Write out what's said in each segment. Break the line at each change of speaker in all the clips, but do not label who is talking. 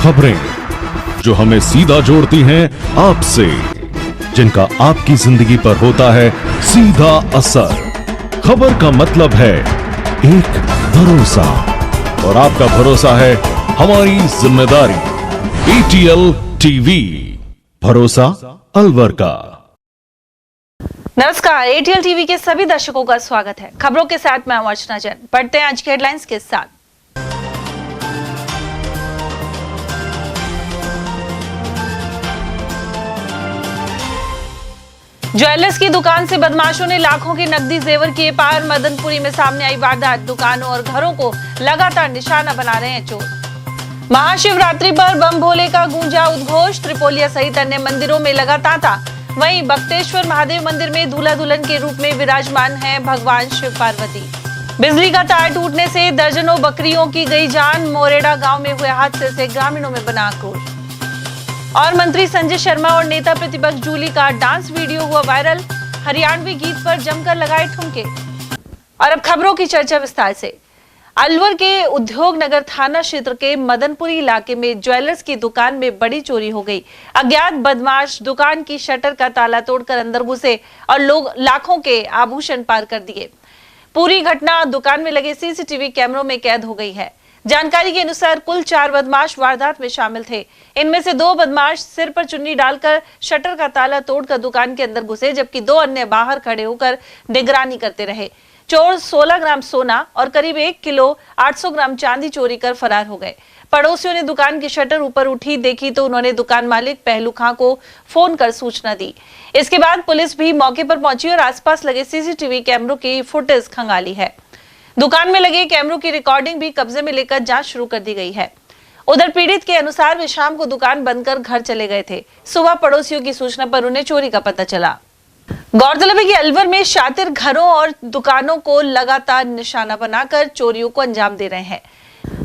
खबरें जो हमें सीधा जोड़ती हैं आपसे, जिनका आपकी जिंदगी पर होता है सीधा असर। खबर का मतलब है एक भरोसा, और आपका भरोसा है हमारी जिम्मेदारी। ATL टीवी, भरोसा अलवर का।
नमस्कार, ATL टीवी के सभी दर्शकों का स्वागत है। खबरों के साथ मैं अर्चना जैन। बढ़ते हैं आज के हेडलाइंस के साथ। ज्वेलर्स की दुकान से बदमाशों ने लाखों की नकदी जेवर किए पार। मदनपुरी में सामने आई वारदात। दुकानों और घरों को लगातार निशाना बना रहे हैं चोर। महाशिवरात्रि पर बम भोले का गूंजा उद्घोष। त्रिपोलिया सहित अन्य मंदिरों में लगा तांता। वहीं बख्तेश्वर महादेव मंदिर में दूल्हा दुल्हन के रूप में विराजमान है भगवान शिव पार्वती। बिजली का तार टूटने से दर्जनों बकरियों की गई जान। मोरेड़ा गांव में हुए हादसे से ग्रामीणों में बना आक्रोश। और मंत्री संजय शर्मा और नेता प्रतिपक्ष जूली का डांस वीडियो हुआ वायरल। हरियाणवी गीत पर जमकर लगाए ठुमके। और अब खबरों की चर्चा विस्तार से। अलवर के उद्योग नगर थाना क्षेत्र के मदनपुरी इलाके में ज्वेलर्स की दुकान में बड़ी चोरी हो गई। अज्ञात बदमाश दुकान की शटर का ताला तोड़कर अंदर घुसे और लोग लाखों के आभूषण पार कर दिए। पूरी घटना दुकान में लगे CCTV कैमरों में कैद हो गई है। जानकारी के अनुसार कुल 4 बदमाश वारदात में शामिल थे। इनमें से 2 बदमाश सिर पर चुन्नी डालकर शटर का ताला तोड़कर दुकान के अंदर घुसे, जबकि 2 अन्य बाहर खड़े होकर निगरानी करते रहे। चोर 16 ग्राम सोना और करीब 1 किलो 800 ग्राम चांदी चोरी कर फरार हो गए। पड़ोसियों ने दुकान की शटर ऊपर उठी देखी तो उन्होंने दुकान मालिक पहलू खां को फोन कर सूचना दी। इसके बाद पुलिस भी मौके पर पहुंची और आसपास लगे CCTV कैमरों की फुटेज खंगाली है। दुकान में लगे कैमरों की रिकॉर्डिंग भी कब्जे में लेकर जांच शुरू कर दी गई है। उधर पीड़ित के अनुसार वे शाम को दुकान बंद कर घर चले गए थे। सुबह पड़ोसियों की सूचना पर उन्हें चोरी का पता चला। गौरतलब है कि अलवर में शातिर घरों और दुकानों को लगातार निशाना बनाकर चोरियों को अंजाम दे रहे हैं।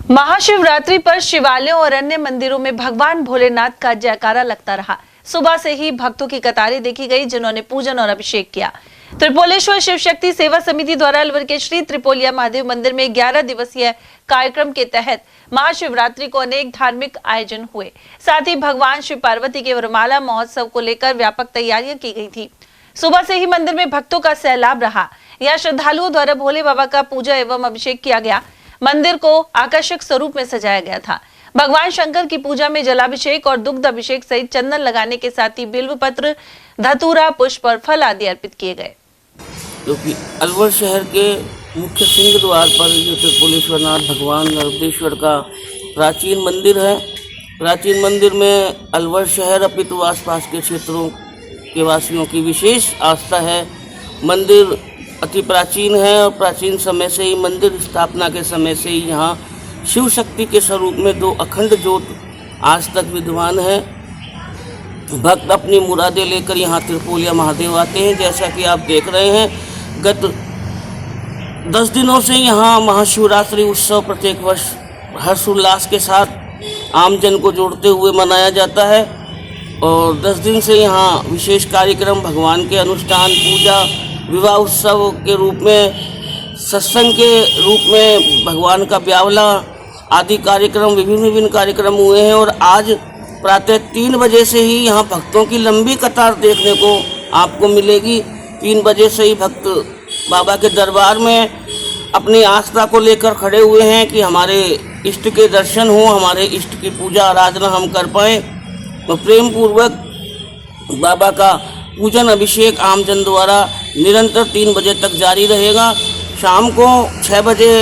महाशिवरात्रि पर शिवालयों और अन्य मंदिरों में भगवान भोलेनाथ का जयकारा लगता रहा। सुबह से ही भक्तों की कतारें देखी गई, जिन्होंने पूजन और अभिषेक किया। त्रिपोलेश्वर शिव शक्ति सेवा समिति द्वारा अलवर के श्री त्रिपोलिया महादेव मंदिर में 11 दिवसीय कार्यक्रम के तहत महाशिवरात्रि को अनेक धार्मिक आयोजन हुए। साथ ही भगवान शिव पार्वती के वरमाला महोत्सव को लेकर व्यापक तैयारियां की गई थी। सुबह से ही मंदिर में भक्तों का सैलाब रहा। यहाँ श्रद्धालुओं द्वारा भोले बाबा का पूजा एवं अभिषेक किया गया। मंदिर को आकर्षक स्वरूप में सजाया गया था। भगवान शंकर की पूजा में जलाभिषेक और दुग्ध अभिषेक सहित चंदन लगाने के साथ ही बिल्व पत्र, धतूरा, पुष्प और फल आदि अर्पित किए गए।
क्योंकि अलवर शहर के मुख्य सिंह द्वार पर जो त्रिपुलेश्वरनाथ भगवान नर्मदेश्वर का प्राचीन मंदिर है। प्राचीन मंदिर में अलवर शहर अपितु आसपास के क्षेत्रों के वासियों की विशेष आस्था है। मंदिर अति प्राचीन है और प्राचीन समय से ही मंदिर स्थापना के समय से ही यहाँ शिव शक्ति के स्वरूप में 2 अखंड ज्योत आज तक विद्यमान है। भक्त अपनी मुरादें लेकर यहाँ त्रिपोलिया महादेव आते हैं। जैसा कि आप देख रहे हैं, गत 10 दिनों से यहाँ महाशिवरात्रि उत्सव प्रत्येक वर्ष हर्षोल्लास के साथ आमजन को जोड़ते हुए मनाया जाता है और 10 दिन से यहाँ विशेष कार्यक्रम, भगवान के अनुष्ठान, पूजा, विवाह उत्सव के रूप में, सत्संग के रूप में, भगवान का ब्यावला आदि कार्यक्रम, विभिन्न कार्यक्रम हुए हैं। और आज प्रातः 3 बजे से ही यहाँ भक्तों की लंबी कतार देखने को आपको मिलेगी। 3 बजे से ही भक्त बाबा के दरबार में अपनी आस्था को लेकर खड़े हुए हैं कि हमारे इष्ट के दर्शन हो, हमारे इष्ट की पूजा आराधना हम कर पाएँ। तो प्रेम पूर्वक बाबा का पूजन अभिषेक आमजन द्वारा निरंतर 3 बजे तक जारी रहेगा। शाम को 6 बजे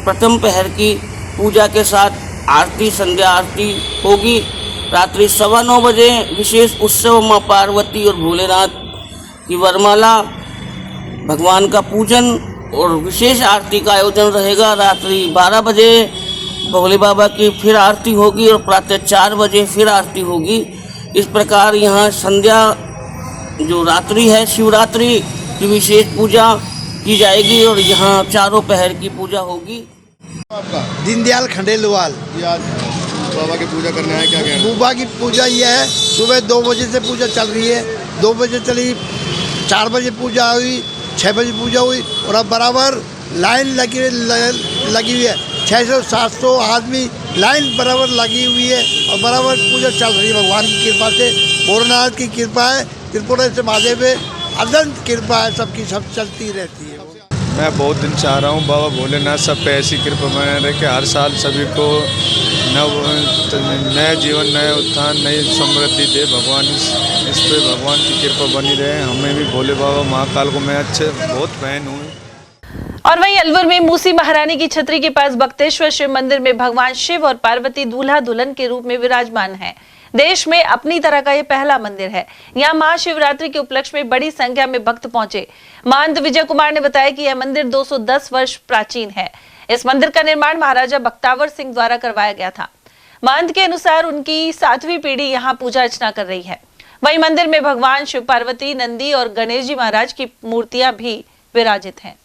प्रथम पहर की पूजा के साथ आरती, संध्या आरती होगी। रात्रि 9:15 बजे विशेष उत्सव माँ पार्वती और भोलेनाथ की वरमाला, भगवान का पूजन और विशेष आरती का आयोजन रहेगा। रात्रि 12 बजे भोले बाबा की फिर आरती होगी और प्रातः 4 बजे फिर आरती होगी। इस प्रकार यहाँ संध्या जो रात्रि है, शिवरात्रि की विशेष पूजा की जाएगी और यहाँ चारों पहर की पूजा होगी।
आपका दीनदयाल खंडेलवाल
आज बाबा की पूजा करने आए, क्या कहना?
बाबा की पूजा ये है, सुबह 2 बजे से पूजा चल रही है। 2 बजे चली, 4 बजे पूजा हुई, 6 बजे पूजा हुई और अब बराबर लाइन लगी हुई है। 600-700 आदमी लाइन बराबर लगी हुई है और बराबर पूजा चल रही है। भगवान की कृपा से, भोलेनाथ की कृपा है, त्रिपुरेश्वर महादेव है, अनंत कृपा है, सबकी सब चलती रहती है।
मैं बहुत दिन चाह रहा हूँ बाबा भोलेनाथ सब पे ऐसी कृपा बने रहे कि हर साल सभी को नया जीवन, नया उत्थान, नई समृद्धि दे भगवान। इस पे भगवान की कृपा बनी रहे। हमें भी भोले बाबा महाकाल को मैं अच्छे बहुत फैन हूँ।
और वहीं अलवर में मूसी महारानी की छतरी के पास बख्तेश्वर शिव मंदिर में भगवान शिव और पार्वती दूल्हा दुल्हन के रूप में विराजमान हैं। देश में अपनी तरह का यह पहला मंदिर है। यहाँ महाशिवरात्रि के उपलक्ष्य में बड़ी संख्या में भक्त पहुंचे। महंत विजय कुमार ने बताया कि यह मंदिर 210 वर्ष प्राचीन है। इस मंदिर का निर्माण महाराजा बख्तावर सिंह द्वारा करवाया गया था। महंत के अनुसार उनकी 7वीं पीढ़ी यहाँ पूजा अर्चना कर रही है। वहीं मंदिर में भगवान शिव, पार्वती, नंदी और गणेश जी महाराज की मूर्तियां भी विराजित हैं।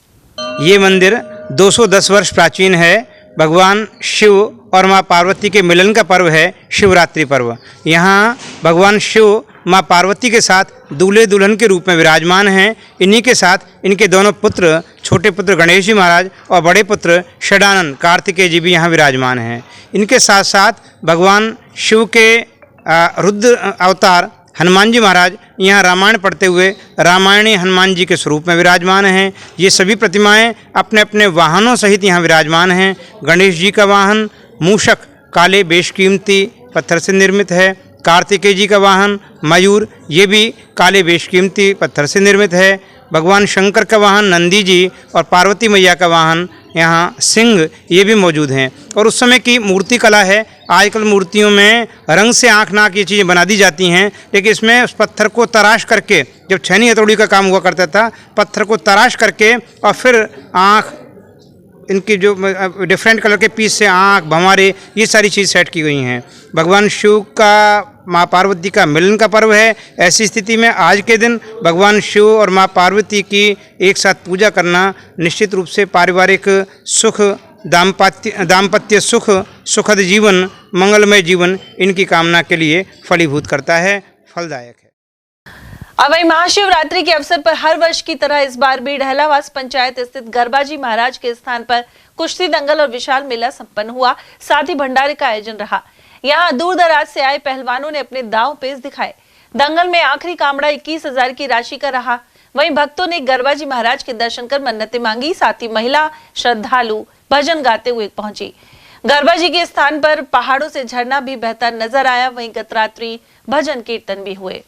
ये मंदिर 210 वर्ष प्राचीन है। भगवान शिव और माँ पार्वती के मिलन का पर्व है शिवरात्रि पर्व। यहाँ भगवान शिव माँ पार्वती के साथ दूल्हे दुल्हन के रूप में विराजमान हैं। इन्हीं के साथ इनके दोनों पुत्र, छोटे पुत्र गणेश जी महाराज और बड़े पुत्र षडानंद कार्तिकेय जी भी यहाँ विराजमान हैं। इनके साथ साथ भगवान शिव के रुद्र अवतार हनुमान जी महाराज यहाँ रामायण पढ़ते हुए रामायणी हनुमान जी के स्वरूप में विराजमान हैं। ये सभी प्रतिमाएं अपने अपने वाहनों सहित यहाँ विराजमान हैं। गणेश जी का वाहन मूषक काले बेशकीमती पत्थर से निर्मित है। कार्तिकेय जी का वाहन मयूर, ये भी काले बेशकीमती पत्थर से निर्मित है। भगवान शंकर का वाहन नंदी जी और पार्वती मैया का वाहन यहाँ सिंह, ये भी मौजूद हैं। और उस समय की मूर्ति कला है। आजकल मूर्तियों में रंग से आँख नाक ये चीज़ें बना दी जाती हैं, लेकिन इसमें उस पत्थर को तराश करके, जब छेनी हथौड़ी का काम हुआ करता था, पत्थर को तराश करके और फिर आँख, इनकी जो डिफरेंट कलर के पीस से आँख, भंवारे, ये सारी चीज़ सेट की गई हैं। भगवान शिव का माँ पार्वती का मिलन का पर्व है। ऐसी स्थिति में आज के दिन भगवान शिव और माँ पार्वती की एक साथ पूजा करना निश्चित रूप से पारिवारिक सुख, दाम्पत्य सुख, सुखद जीवन, मंगलमय जीवन, इनकी कामना के लिए फलीभूत करता है, फलदायक है।
और वहीं महाशिवरात्रि के अवसर पर हर वर्ष की तरह इस बार भी डहलावास पंचायत स्थित गरबाजी महाराज के स्थान पर कुश्ती दंगल और विशाल मेला संपन्न हुआ। साथ ही भंडारे का आयोजन रहा। यहाँ दूर दराज से आए पहलवानों ने अपने दांव पेच दिखाए। दंगल में आखिरी कामड़ा 21,000 की राशि का रहा। वहीं भक्तों ने गरबाजी महाराज के दर्शन कर मन्नतें मांगी। साथ ही महिला श्रद्धालु भजन गाते हुए पहुंची। गरबाजी के स्थान पर पहाड़ों से झरना भी बहता नजर आया। वहीं गत रात्रि भजन कीर्तन भी हुए।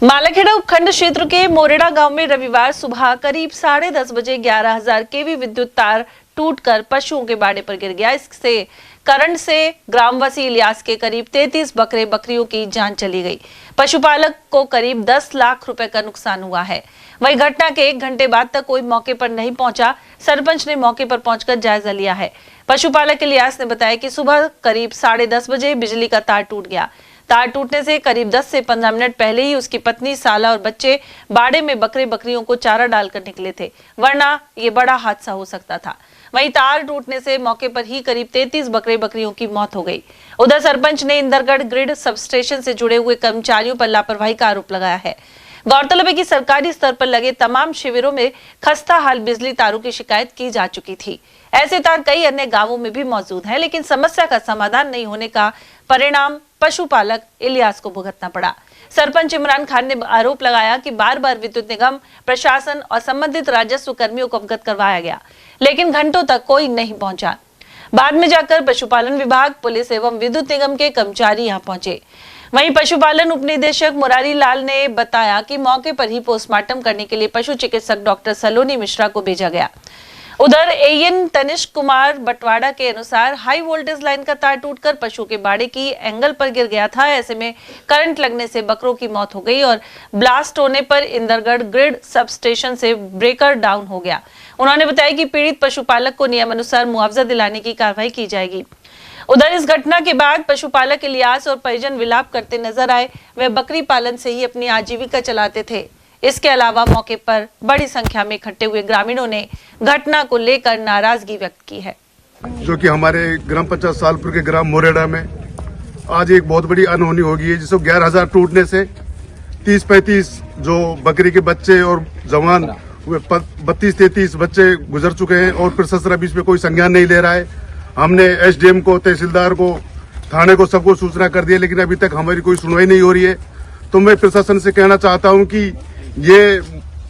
मालाखेड़ा उपखंड क्षेत्र के मोरेड़ा गांव में रविवार सुबह करीब 10:30 बजे 11,000 केवी विद्युत तार टूटकर पशुओं के बाड़े पर गिर गया। इससे करंट से ग्रामवासी इलियास के करीब 33 बकरे बकरियों की जान चली गई। पशुपालक को करीब 10 लाख रुपए का नुकसान हुआ है। वहीं घटना के 1 घंटे बाद तक कोई मौके पर नहीं पहुंचा। सरपंच ने मौके पर पहुंचकर जायजा लिया है। पशुपालक इलियास ने बताया कि सुबह करीब 10:30 बजे बिजली का तार टूट गया। तार टूटने से करीब 10 से 15 मिनट पहले ही उसकी पत्नी, साला और बच्चे बाड़े में बकरे बकरियों को चारा डालकर निकले थे, वरना ये बड़ा हादसा हो सकता था। वहीं तार टूटने से मौके पर ही करीब 33 बकरे बकरियों की मौत हो गई। उधर सरपंच ने इंदरगढ़ ग्रिड सब स्टेशन से जुड़े हुए कर्मचारियों पर लापरवाही का आरोप लगाया है। गौरतलब है कि सरकारी स्तर पर लगे तमाम शिविरों में खस्ता हाल बिजली तारों की शिकायत की जा चुकी थी। ऐसे तार कई अन्य गांवों में भी मौजूद हैं, लेकिन समस्या का समाधान नहीं होने का परिणाम पशुपालक इलियास को भुगतना पड़ा। सरपंच इमरान खान ने आरोप लगाया कि बार बार विद्युत निगम, प्रशासन और संबंधित राजस्व कर्मियों को अवगत करवाया गया, लेकिन घंटों तक कोई नहीं पहुंचा। बाद में जाकर पशुपालन विभाग, पुलिस एवं विद्युत निगम के कर्मचारी यहां पहुंचे। वहीं पशुपालन उप निदेशक मुरारी लाल ने बताया कि मौके पर ही पोस्टमार्टम करने के लिए पशु चिकित्सक डॉक्टर सलोनी मिश्रा को भेजा गया। उधर एएन तनिष्क कुमार बटवाड़ा के अनुसार हाई वोल्टेज लाइन का तार टूटकर पशु के बाड़े की एंगल पर गिर गया था। ऐसे में करंट लगने से बकरों की मौत हो गई और ब्लास्ट होने पर इंदरगढ़ ग्रिड सब स्टेशन से ब्रेकर डाउन हो गया। उन्होंने बताया कि पीड़ित पशुपालक को नियमानुसार मुआवजा दिलाने की कार्रवाई की जाएगी। उधर इस घटना के बाद पशुपालक इलियास और परिजन विलाप करते नजर आए। वे बकरी पालन से ही अपनी आजीविका चलाते थे। इसके अलावा मौके पर बड़ी संख्या में इकट्ठे हुए ग्रामीणों ने घटना को लेकर नाराजगी व्यक्त की है।
जो कि हमारे ग्राम पंचायत सालपुर के ग्राम मोरेड़ा में आज एक बहुत बड़ी अनहोनी हो गई है, जिसको 11,000 टूटने से 30-35 जो बकरी के बच्चे और जवान 32-33 बच्चे गुजर चुके हैं और फिर ससरा बीच में कोई संज्ञान नहीं ले रहा है। हमने एसडीएम को, तहसीलदार को, थाने को, सबको सूचना कर दिया, लेकिन अभी तक हमारी कोई सुनवाई नहीं हो रही है। तो मैं प्रशासन से कहना चाहता हूं कि ये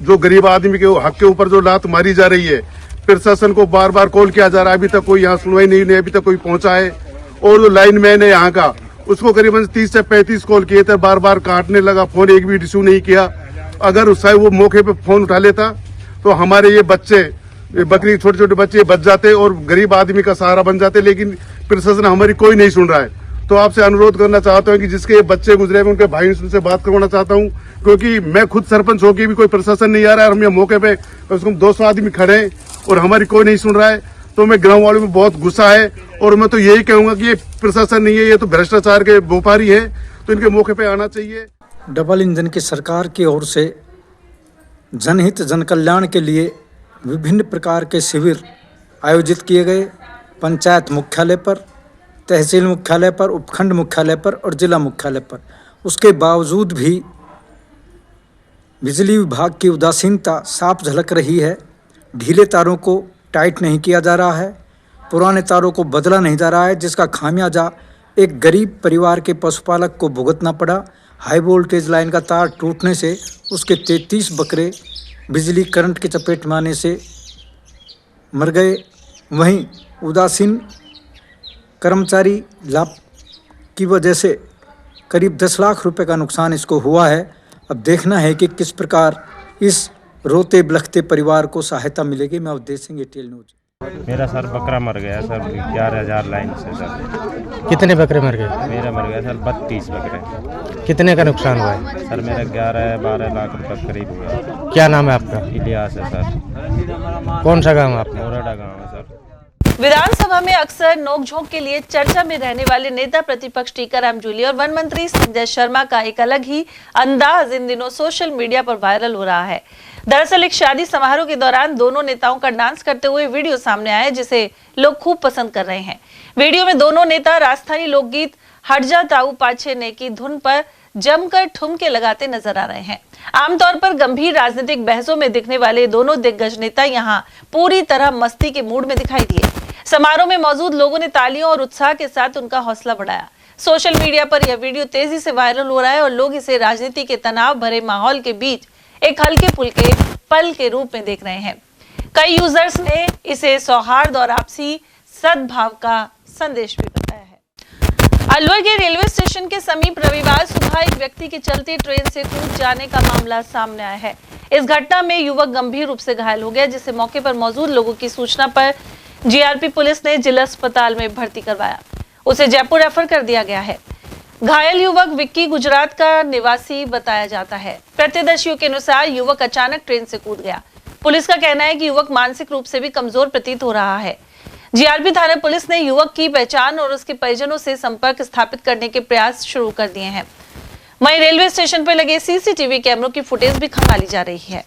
जो गरीब आदमी के हक के ऊपर जो लात मारी जा रही है, प्रशासन को बार बार कॉल किया जा रहा है, अभी तक कोई यहाँ सुनवाई नहीं, अभी तक कोई पहुंचा है। और जो लाइनमैन है यहाँ का, उसको करीबन 30 से 35 कॉल किए थे, बार बार काटने लगा फोन, एक भी रिसीव नहीं किया। अगर उससे वो मौके पे फोन उठा लेता तो हमारे ये बच्चे, बकरी छोटे छोटे बच्चे बच जाते और गरीब आदमी का सहारा बन जाते, लेकिन प्रशासन हमारी कोई नहीं सुन रहा है। तो आपसे अनुरोध करना चाहता हूँ कि जिसके बच्चे गुजरे हुए उनके भाई से बात करवाना चाहता हूँ, क्योंकि मैं खुद सरपंच होकर भी कोई प्रशासन नहीं आ रहा है और हम यहाँ मौके पे कम से कम 200 आदमी खड़े हैं और हमारी कोई नहीं सुन रहा है। तो मैं गाँव वालों में बहुत गुस्सा है और मैं तो यही कहूंगा कि ये प्रशासन नहीं है, ये तो भ्रष्टाचार के व्यापारी है, तो इनके मौके पे आना चाहिए।
डबल इंजन की सरकार की ओर से जनहित जन कल्याण के लिए विभिन्न प्रकार के शिविर आयोजित किए गए। पंचायत मुख्यालय पर, तहसील मुख्यालय पर, उपखंड मुख्यालय पर और जिला मुख्यालय पर। उसके बावजूद भी बिजली विभाग की उदासीनता साफ झलक रही है। ढीले तारों को टाइट नहीं किया जा रहा है, पुराने तारों को बदला नहीं जा रहा है, जिसका खामियाजा एक गरीब परिवार के पशुपालक को भुगतना पड़ा। हाई वोल्टेज लाइन का तार टूटने से उसके 33 बकरे बिजली करंट की चपेट में आने से मर गए। वहीं उदासीन कर्मचारी लाभ की वजह से करीब 10 लाख रुपए का नुकसान इसको हुआ है। अब देखना है कि किस प्रकार इस रोते बिलखते परिवार को सहायता मिलेगी। मैं अवधेश सिंह, एटीएल न्यूज।
मेरा सर बकरा मर गया सर, 11,000 लाइन से सर।
कितने बकरे मर गए?
मेरा मर गया सर 32 बकरे।
कितने का नुकसान हुआ है?
सर मेरा 11-12 लाख रुपए करीब हुआ।
क्या नाम है आपका?
इलियास है सर।
कौन सा गाँव है आपका?
मोरेडा गाँव है सर।
विधानसभा में अक्सर नोकझोंक के लिए चर्चा में रहने वाले नेता प्रतिपक्ष टीकाराम जूली और वन मंत्री संजय शर्मा का एक अलग ही अंदाज इन दिनों सोशल मीडिया पर वायरल हो रहा है। दरअसल एक शादी समारोह के दौरान दोनों नेताओं का डांस करते हुए वीडियो सामने आया है, जिसे लोग खूब पसंद कर रहे हैं। वीडियो में दोनों नेता राजस्थानी लोकगीत हटजा ताऊ पाछे ने की धुन पर जमकर ठुमके लगाते नजर आ रहे हैं। आमतौर पर गंभीर राजनीतिक बहसों में दिखने वाले दोनों दिग्गज नेता यहाँ पूरी तरह मस्ती के मूड में दिखाई दिए। समारोह में मौजूद लोगों ने तालियों और उत्साह के साथ उनका हौसला बढ़ाया। सोशल मीडिया पर यह वीडियो तेजी से वायरल हो रहा है और लोग इसे राजनीति के तनाव भरे माहौल के बीच एक हल्के फुल्के पल के रूप में देख रहे हैं। कई यूजर्स ने इसे सौहार्द और आपसी सद्भाव का संदेश भी बताया है। अलवर के रेलवे स्टेशन के समीप रविवार सुबह एक व्यक्ति की चलती ट्रेन से कूद जाने का मामला सामने आया है। इस घटना में युवक गंभीर रूप से घायल हो गया, जिसे मौके पर मौजूद लोगों की सूचना पर जीआरपी पुलिस ने जिला अस्पताल में भर्ती करवाया। उसे जयपुर रेफर कर दिया गया है। घायल युवक विक्की गुजरात का निवासी बताया जाता है। प्रत्यक्षदर्शियों के अनुसार युवक अचानक ट्रेन से कूद गया। पुलिस का कहना है कि युवक मानसिक रूप से भी कमजोर प्रतीत हो रहा है। जीआरपी थाना पुलिस ने युवक की पहचान और उसके परिजनों से संपर्क स्थापित करने के प्रयास शुरू कर दिए हैं। वहीं रेलवे स्टेशन पर लगे सीसीटीवी कैमरों की फुटेज भी खंगाली जा रही है।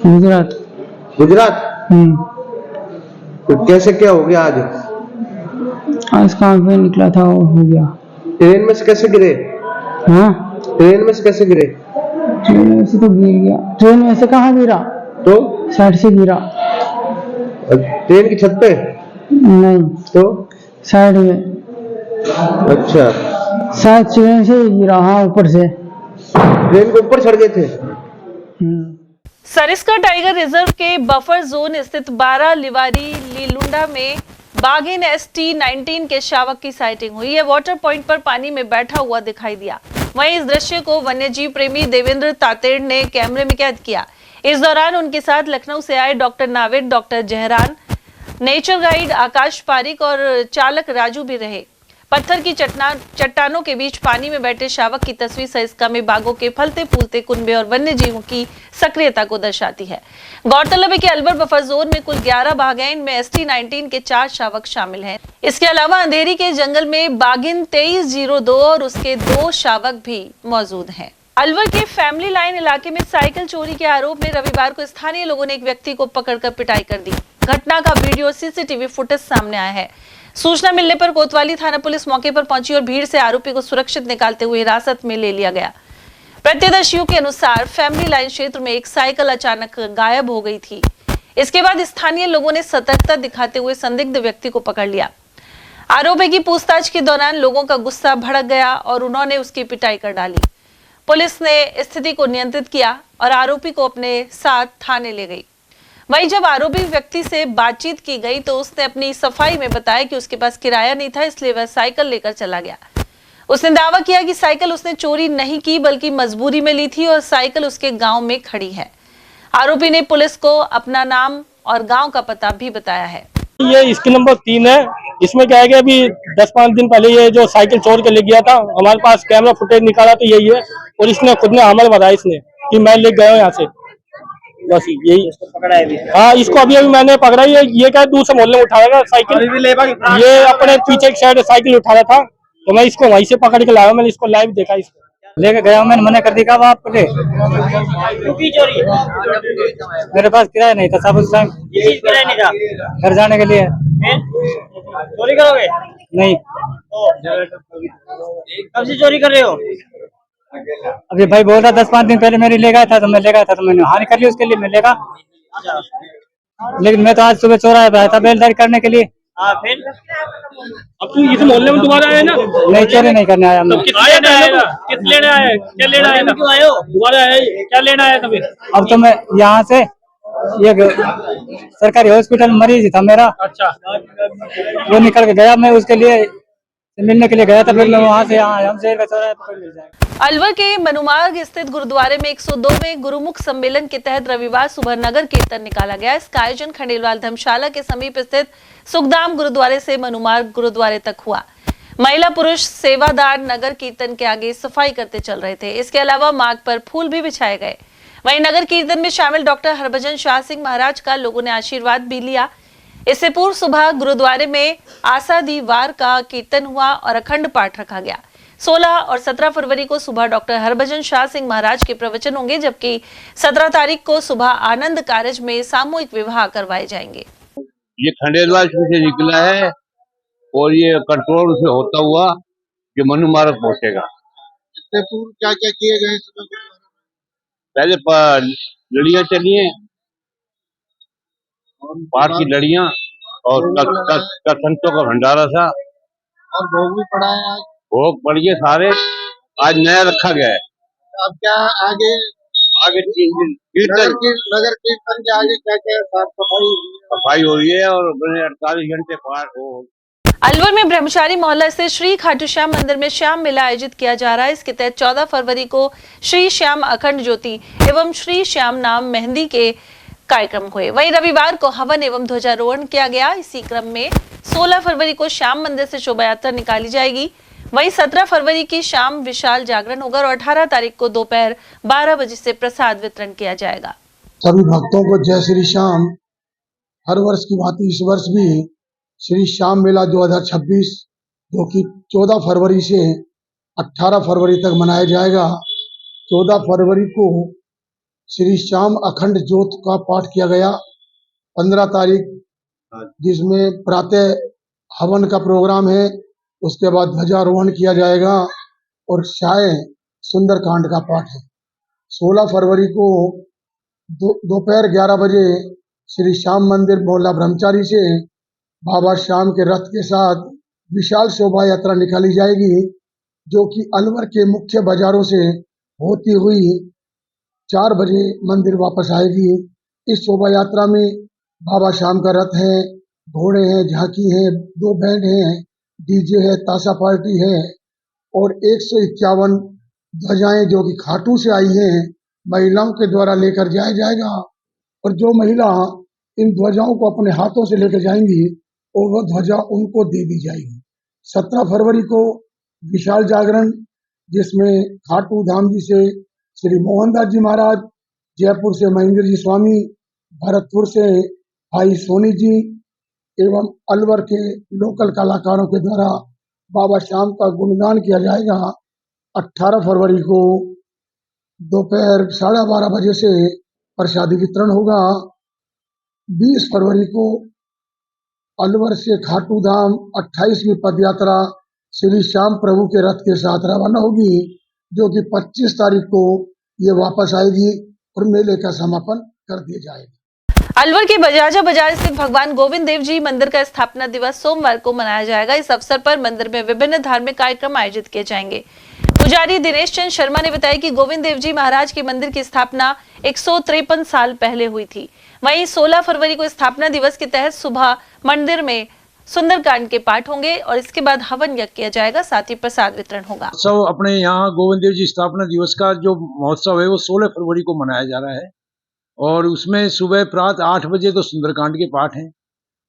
गुजरात तो कैसे क्या हो गया?
आज काम पे निकला था और हो गया।
ट्रेन में से कैसे गिरे?
हाँ,
ट्रेन में से कैसे गिरे?
ट्रेन में से तो गिर गया। ट्रेन में से कहाँ गिरा?
तो
साइड से गिरा।
ट्रेन की छत पे?
नहीं,
तो
साइड में।
अच्छा,
शायद ट्रेन से गिरा। हाँ, ऊपर से।
ट्रेन के ऊपर चढ़ गए थे?
सरिस्का टाइगर रिजर्व के बफर जोन स्थित 12 लिवारी लीलुंडा में बाघिन ST-19 के शावक की साइटिंग हुई है। वाटर पॉइंट पर पानी में बैठा हुआ दिखाई दिया। वहीं इस दृश्य को वन्यजीव प्रेमी देवेंद्र तातेड़ ने कैमरे में कैद किया। इस दौरान उनके साथ लखनऊ से आए doctor Naved, doctor Zahran, nature guide Akash Pareek और चालक राजू भी रहे। पत्थर की चट्टानों के बीच पानी में बैठे शावक की तस्वीर सरिस्का में बाघों के फलते फूलते कुनबे और वन्य जीवों की सक्रियता को दर्शाती है। गौरतलब है कि अलवर बफर जोन में कुल 11 बाघ हैं। इनमें ST-19 के 4 शावक शामिल हैं। इसके अलावा अंधेरी के जंगल में बाघिन 2302 और उसके 2 शावक भी मौजूद हैं। अलवर के फैमिली लाइन इलाके में साइकिल चोरी के आरोप में रविवार को स्थानीय लोगों ने एक व्यक्ति को पकड़कर पिटाई कर दी। घटना का वीडियो सीसीटीवी फुटेज सामने आया है। सूचना मिलने पर कोतवाली थाना पुलिस मौके पर पहुंची और भीड़ से आरोपी को सुरक्षित निकालते हुए हिरासत में ले लिया गया। प्रत्यक्षदर्शियों के अनुसार फैमिली लाइन क्षेत्र में एक साइकिल अचानक गायब हो गई थी। इसके बाद स्थानीय लोगों ने सतर्कता दिखाते हुए संदिग्ध व्यक्ति को पकड़ लिया। आरोपी की पूछताछ के दौरान लोगों का गुस्सा भड़क गया और उन्होंने उसकी पिटाई कर डाली। पुलिस ने स्थिति को नियंत्रित किया और आरोपी को अपने साथ थाने ले गई। वहीं जब आरोपी व्यक्ति से बातचीत की गई तो उसने अपनी सफाई में बताया कि उसके पास किराया नहीं था, इसलिए वह साइकिल लेकर चला गया। उसने दावा किया कि साइकिल उसने चोरी नहीं की बल्कि मजबूरी में ली थी और साइकिल उसके गांव में खड़ी है। आरोपी ने पुलिस को अपना नाम और गांव का पता भी बताया है।
ये इसकी नंबर 3 है। इसमें क्या है कि अभी 10-5 दिन पहले ये जो साइकिल चोर के ले गया था, हमारे पास कैमरा फुटेज निकाला तो यही है और इसने खुद ने हमल बताया इसने कि मैं ले गया हूँ यहाँ से, बस यही पकड़ा है। हाँ, इसको अभी मैंने पकड़ा। ये क्या दूसरे मोहल्ले में उठा रहा था साइकिल, ये अपने पीछे की साइड साइकिल उठा रहा था तो मैं इसको वहीं से पकड़ के लाया। मैंने इसको लाइव देखा, इसको लेके गया। मैंने मना कर दिया आपको ले चोरी, मेरे पास किराया नहीं था, सब उस टाइम किराया नहीं था घर जाने के लिए। चोरी करोगे? नहीं। कब से चोरी कर रहे हो? अभी भाई बोल रहा 10-5 दिन पहले मेरी ले गया था तो मैं ले गया था, तो मैंने हानि कर ली उसके लिए, मैं लेगा। लेकिन मैं तो आज सुबह चौराहे पे आया था बेलदारी करने के लिए। फिर अब तू इस मोहल्ले में दोबारा आया ना? नहीं, चोरी नहीं करने आया मैं। किस लेने आया? क्या लेना आया? क्यों आए हो? दोबारा आए, क्या लेना आया था फिर? अब तो मैं यहाँ से ये सरकारी हॉस्पिटल मरीज था मेरा, अच्छा, वो निकल के गया, मैं उसके लिए मिलने के लिए गया था, फिर मैं वहाँ से यहाँ हम शहर का चौराहे पर मिल जाएगा।
अलवर के मनुमार्ग स्थित गुरुद्वारे में 102वें गुरुमुख सम्मेलन के तहत रविवार सुबह नगर कीर्तन निकाला गया। इसका आयोजन खंडेलवाल धर्मशाला के समीप स्थित सुखदाम गुरुद्वारे से मनुमार्ग गुरुद्वारे तक हुआ। महिला पुरुष सेवादार नगर कीर्तन के आगे सफाई करते चल रहे थे। इसके अलावा मार्ग पर फूल भी बिछाए गए। वहीं नगर कीर्तन में शामिल डॉक्टर हरभजन शाह सिंह महाराज का लोगों ने आशीर्वाद भी लिया। इससे पूर्व सुबह गुरुद्वारे में आषाढ़ी वार का कीर्तन हुआ और अखंड पाठ रखा गया। 16 और 17 फरवरी को सुबह डॉक्टर हरभजन शाह सिंह महाराज के प्रवचन होंगे, जबकि 17 तारीख को सुबह आनंद कारज में सामूहिक विवाह करवाए जाएंगे।
ये खंडेलवाल से निकला है और ये कंट्रोल से होता हुआ ये मनुमार्ग पहुंचेगा।
इससे पूर्व क्या क्या किए गए?
पहले लड़ियां चली हैं, पाठ की लड़ियां, और संतों का भंडारा था
और भोग भी पड़ा है। आज
भोग पड़ गए सारे, आज नया रखा गया है।
अब क्या आगे
3 दिन
नगर कीर्तन के आगे क्या क्या साफ
सफाई हो रही है और 48 घंटे पाठ हो।
अलवर में ब्रह्मचारी मोहल्ला स्थित श्री खाटू श्याम मंदिर में श्याम मेला आयोजित किया जा रहा है। इसके तहत 14 फरवरी को श्री श्याम अखंड ज्योति एवं श्री श्याम नाम मेहंदी के कार्यक्रम हुए। वहीं रविवार को हवन एवं ध्वजारोहण किया गया। इसी क्रम में 16 फरवरी को श्याम मंदिर से शोभा यात्रा निकाली जाएगी। वहीं 17 फरवरी की शाम विशाल जागरण होगा और 18 तारीख को दोपहर 12 बजे से प्रसाद वितरण किया जाएगा।
सभी भक्तों को जय श्री श्याम। हर वर्ष की भांति इस वर्ष भी श्री श्याम मेला 2026 जो कि 14 फरवरी से 18 फरवरी तक मनाया जाएगा। 14 फरवरी को श्री श्याम अखंड ज्योत का पाठ किया गया। 15 तारीख जिसमें प्रातः हवन का प्रोग्राम है, उसके बाद ध्वजारोहण किया जाएगा और शाय सुंदरकांड का पाठ है। 16 फरवरी को दोपहर 11 बजे श्री श्याम मंदिर मोहल्ला ब्रह्मचारी से बाबा श्याम के रथ के साथ विशाल शोभा यात्रा निकाली जाएगी, जो कि अलवर के मुख्य बाजारों से होती हुई 4 बजे मंदिर वापस आएगी। इस शोभा यात्रा में बाबा श्याम का रथ है, घोड़े हैं, झांकी है, 2 बैंड हैं, डीजे है, ताशा पार्टी है और 151 ध्वजाएं जो कि खाटू से आई हैं महिलाओं के द्वारा लेकर जाया जाएगा। और जो महिला इन ध्वजाओं को अपने हाथों से लेकर जाएंगी और वह ध्वजा उनको दे दी जाएगी। 17 फरवरी को विशाल जागरण, जिसमें खाटू धाम जी से श्री मोहनदास जी महाराज, जयपुर से महेंद्र जी स्वामी, भरतपुर से भाई सोनी जी एवं अलवर के लोकल कलाकारों के द्वारा बाबा श्याम का गुणगान किया जाएगा। 18 फरवरी को दोपहर 12:30 बजे से प्रसादी वितरण होगा। 20 फरवरी को अलवर से खाटू धाम 28वीं पदयात्रा श्री श्याम प्रभु के रथ के साथ रवाना होगी, जो कि 25 तारीख को ये वापस आएगी और मेले का समापन कर दिया जाएगा।
अलवर के बजाजा बाजार स्थित भगवान गोविंद देव जी मंदिर का स्थापना दिवस सोमवार को मनाया जाएगा। इस अवसर पर मंदिर में विभिन्न धार्मिक कार्यक्रम आयोजित किए जाएंगे। पुजारी दिनेश चंद शर्मा ने बताया कि गोविंद देव जी महाराज के मंदिर की स्थापना 153 साल पहले हुई थी। वहीं 16 फरवरी को स्थापना दिवस के तहत सुबह मंदिर में सुंदरकांड के पाठ होंगे और इसके बाद हवन यज्ञ किया जाएगा, साथ ही प्रसाद वितरण होगा।
सब अपने यहाँ गोविंद देव जी स्थापना दिवस का जो महोत्सव है वो 16 फरवरी को मनाया जा रहा है और उसमें सुबह प्रातः 8 बजे तो सुंदरकांड के पाठ हैं,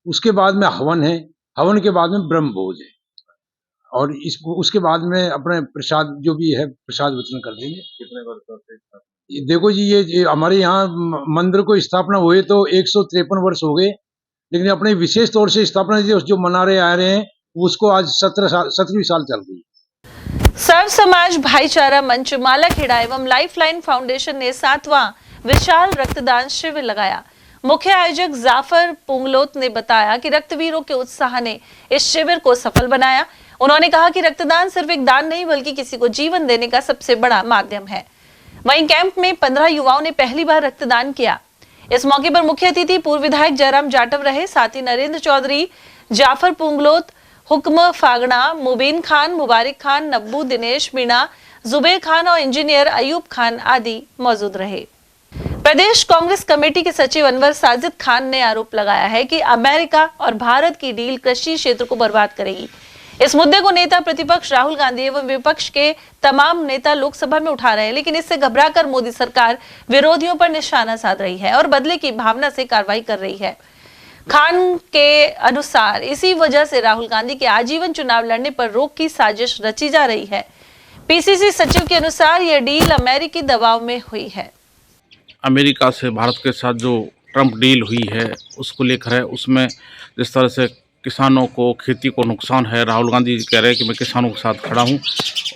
उसके बाद में हवन है, हवन के बाद में ब्रह्म भोज है और उसके बाद में अपने प्रसाद जो भी है प्रसाद वितरण कर देंगे। कितने वर्षों से? देखो जी, ये हमारे यहाँ मंदिर को स्थापना हुए तो 153 वर्ष हो गए, लेकिन अपने विशेष तौर से स्थापना दिवस जो मना रहे आ रहे हैं उसको आज 17वीं साल चल रही है।
सर्व समाज भाईचारा मंच मालाखेड़ा एवं लाइफलाइन फाउंडेशन ने 7वां विशाल रक्तदान शिविर लगाया। मुख्य आयोजक जाफर पुंगलोत ने बताया कि रक्तवीरों के उत्साह ने इस शिविर को सफल बनाया। उन्होंने कहा कि रक्तदान सिर्फ एक दान नहीं बल्कि किसी को जीवन देने का सबसे बड़ा माध्यम है। वहीं कैंप में 15 युवाओं ने पहली बार रक्तदान किया। इस मौके पर मुख्य अतिथि पूर्व विधायक जयराम जाटव रहे, साथ ही नरेंद्र चौधरी, जाफर पुंगलोत, हुक्म फागड़ा, मुबीन खान, मुबारक खान, नब्बू, दिनेश मीणा, जुबेर खान और इंजीनियर अयूब खान आदि मौजूद रहे। प्रदेश कांग्रेस कमेटी के सचिव अनवर साजिद खान ने आरोप लगाया है कि अमेरिका और भारत की डील कृषि क्षेत्र को बर्बाद करेगी। इस मुद्दे को नेता प्रतिपक्ष राहुल गांधी एवं विपक्ष के तमाम नेता लोकसभा में उठा रहे हैं, लेकिन इससे घबराकर मोदी सरकार विरोधियों पर निशाना साध रही है और बदले की भावना से कार्रवाई कर रही है। खान के अनुसार इसी वजह से राहुल गांधी के आजीवन चुनाव लड़ने पर रोक की साजिश रची जा रही है। पीसीसी सचिव के अनुसार यह डील अमेरिकी दबाव में हुई है।
अमेरिका से भारत के साथ जो ट्रंप डील हुई है उसको लेकर है, उसमें जिस तरह से किसानों को खेती को नुकसान है, राहुल गांधी कह रहे हैं कि मैं किसानों के साथ खड़ा हूं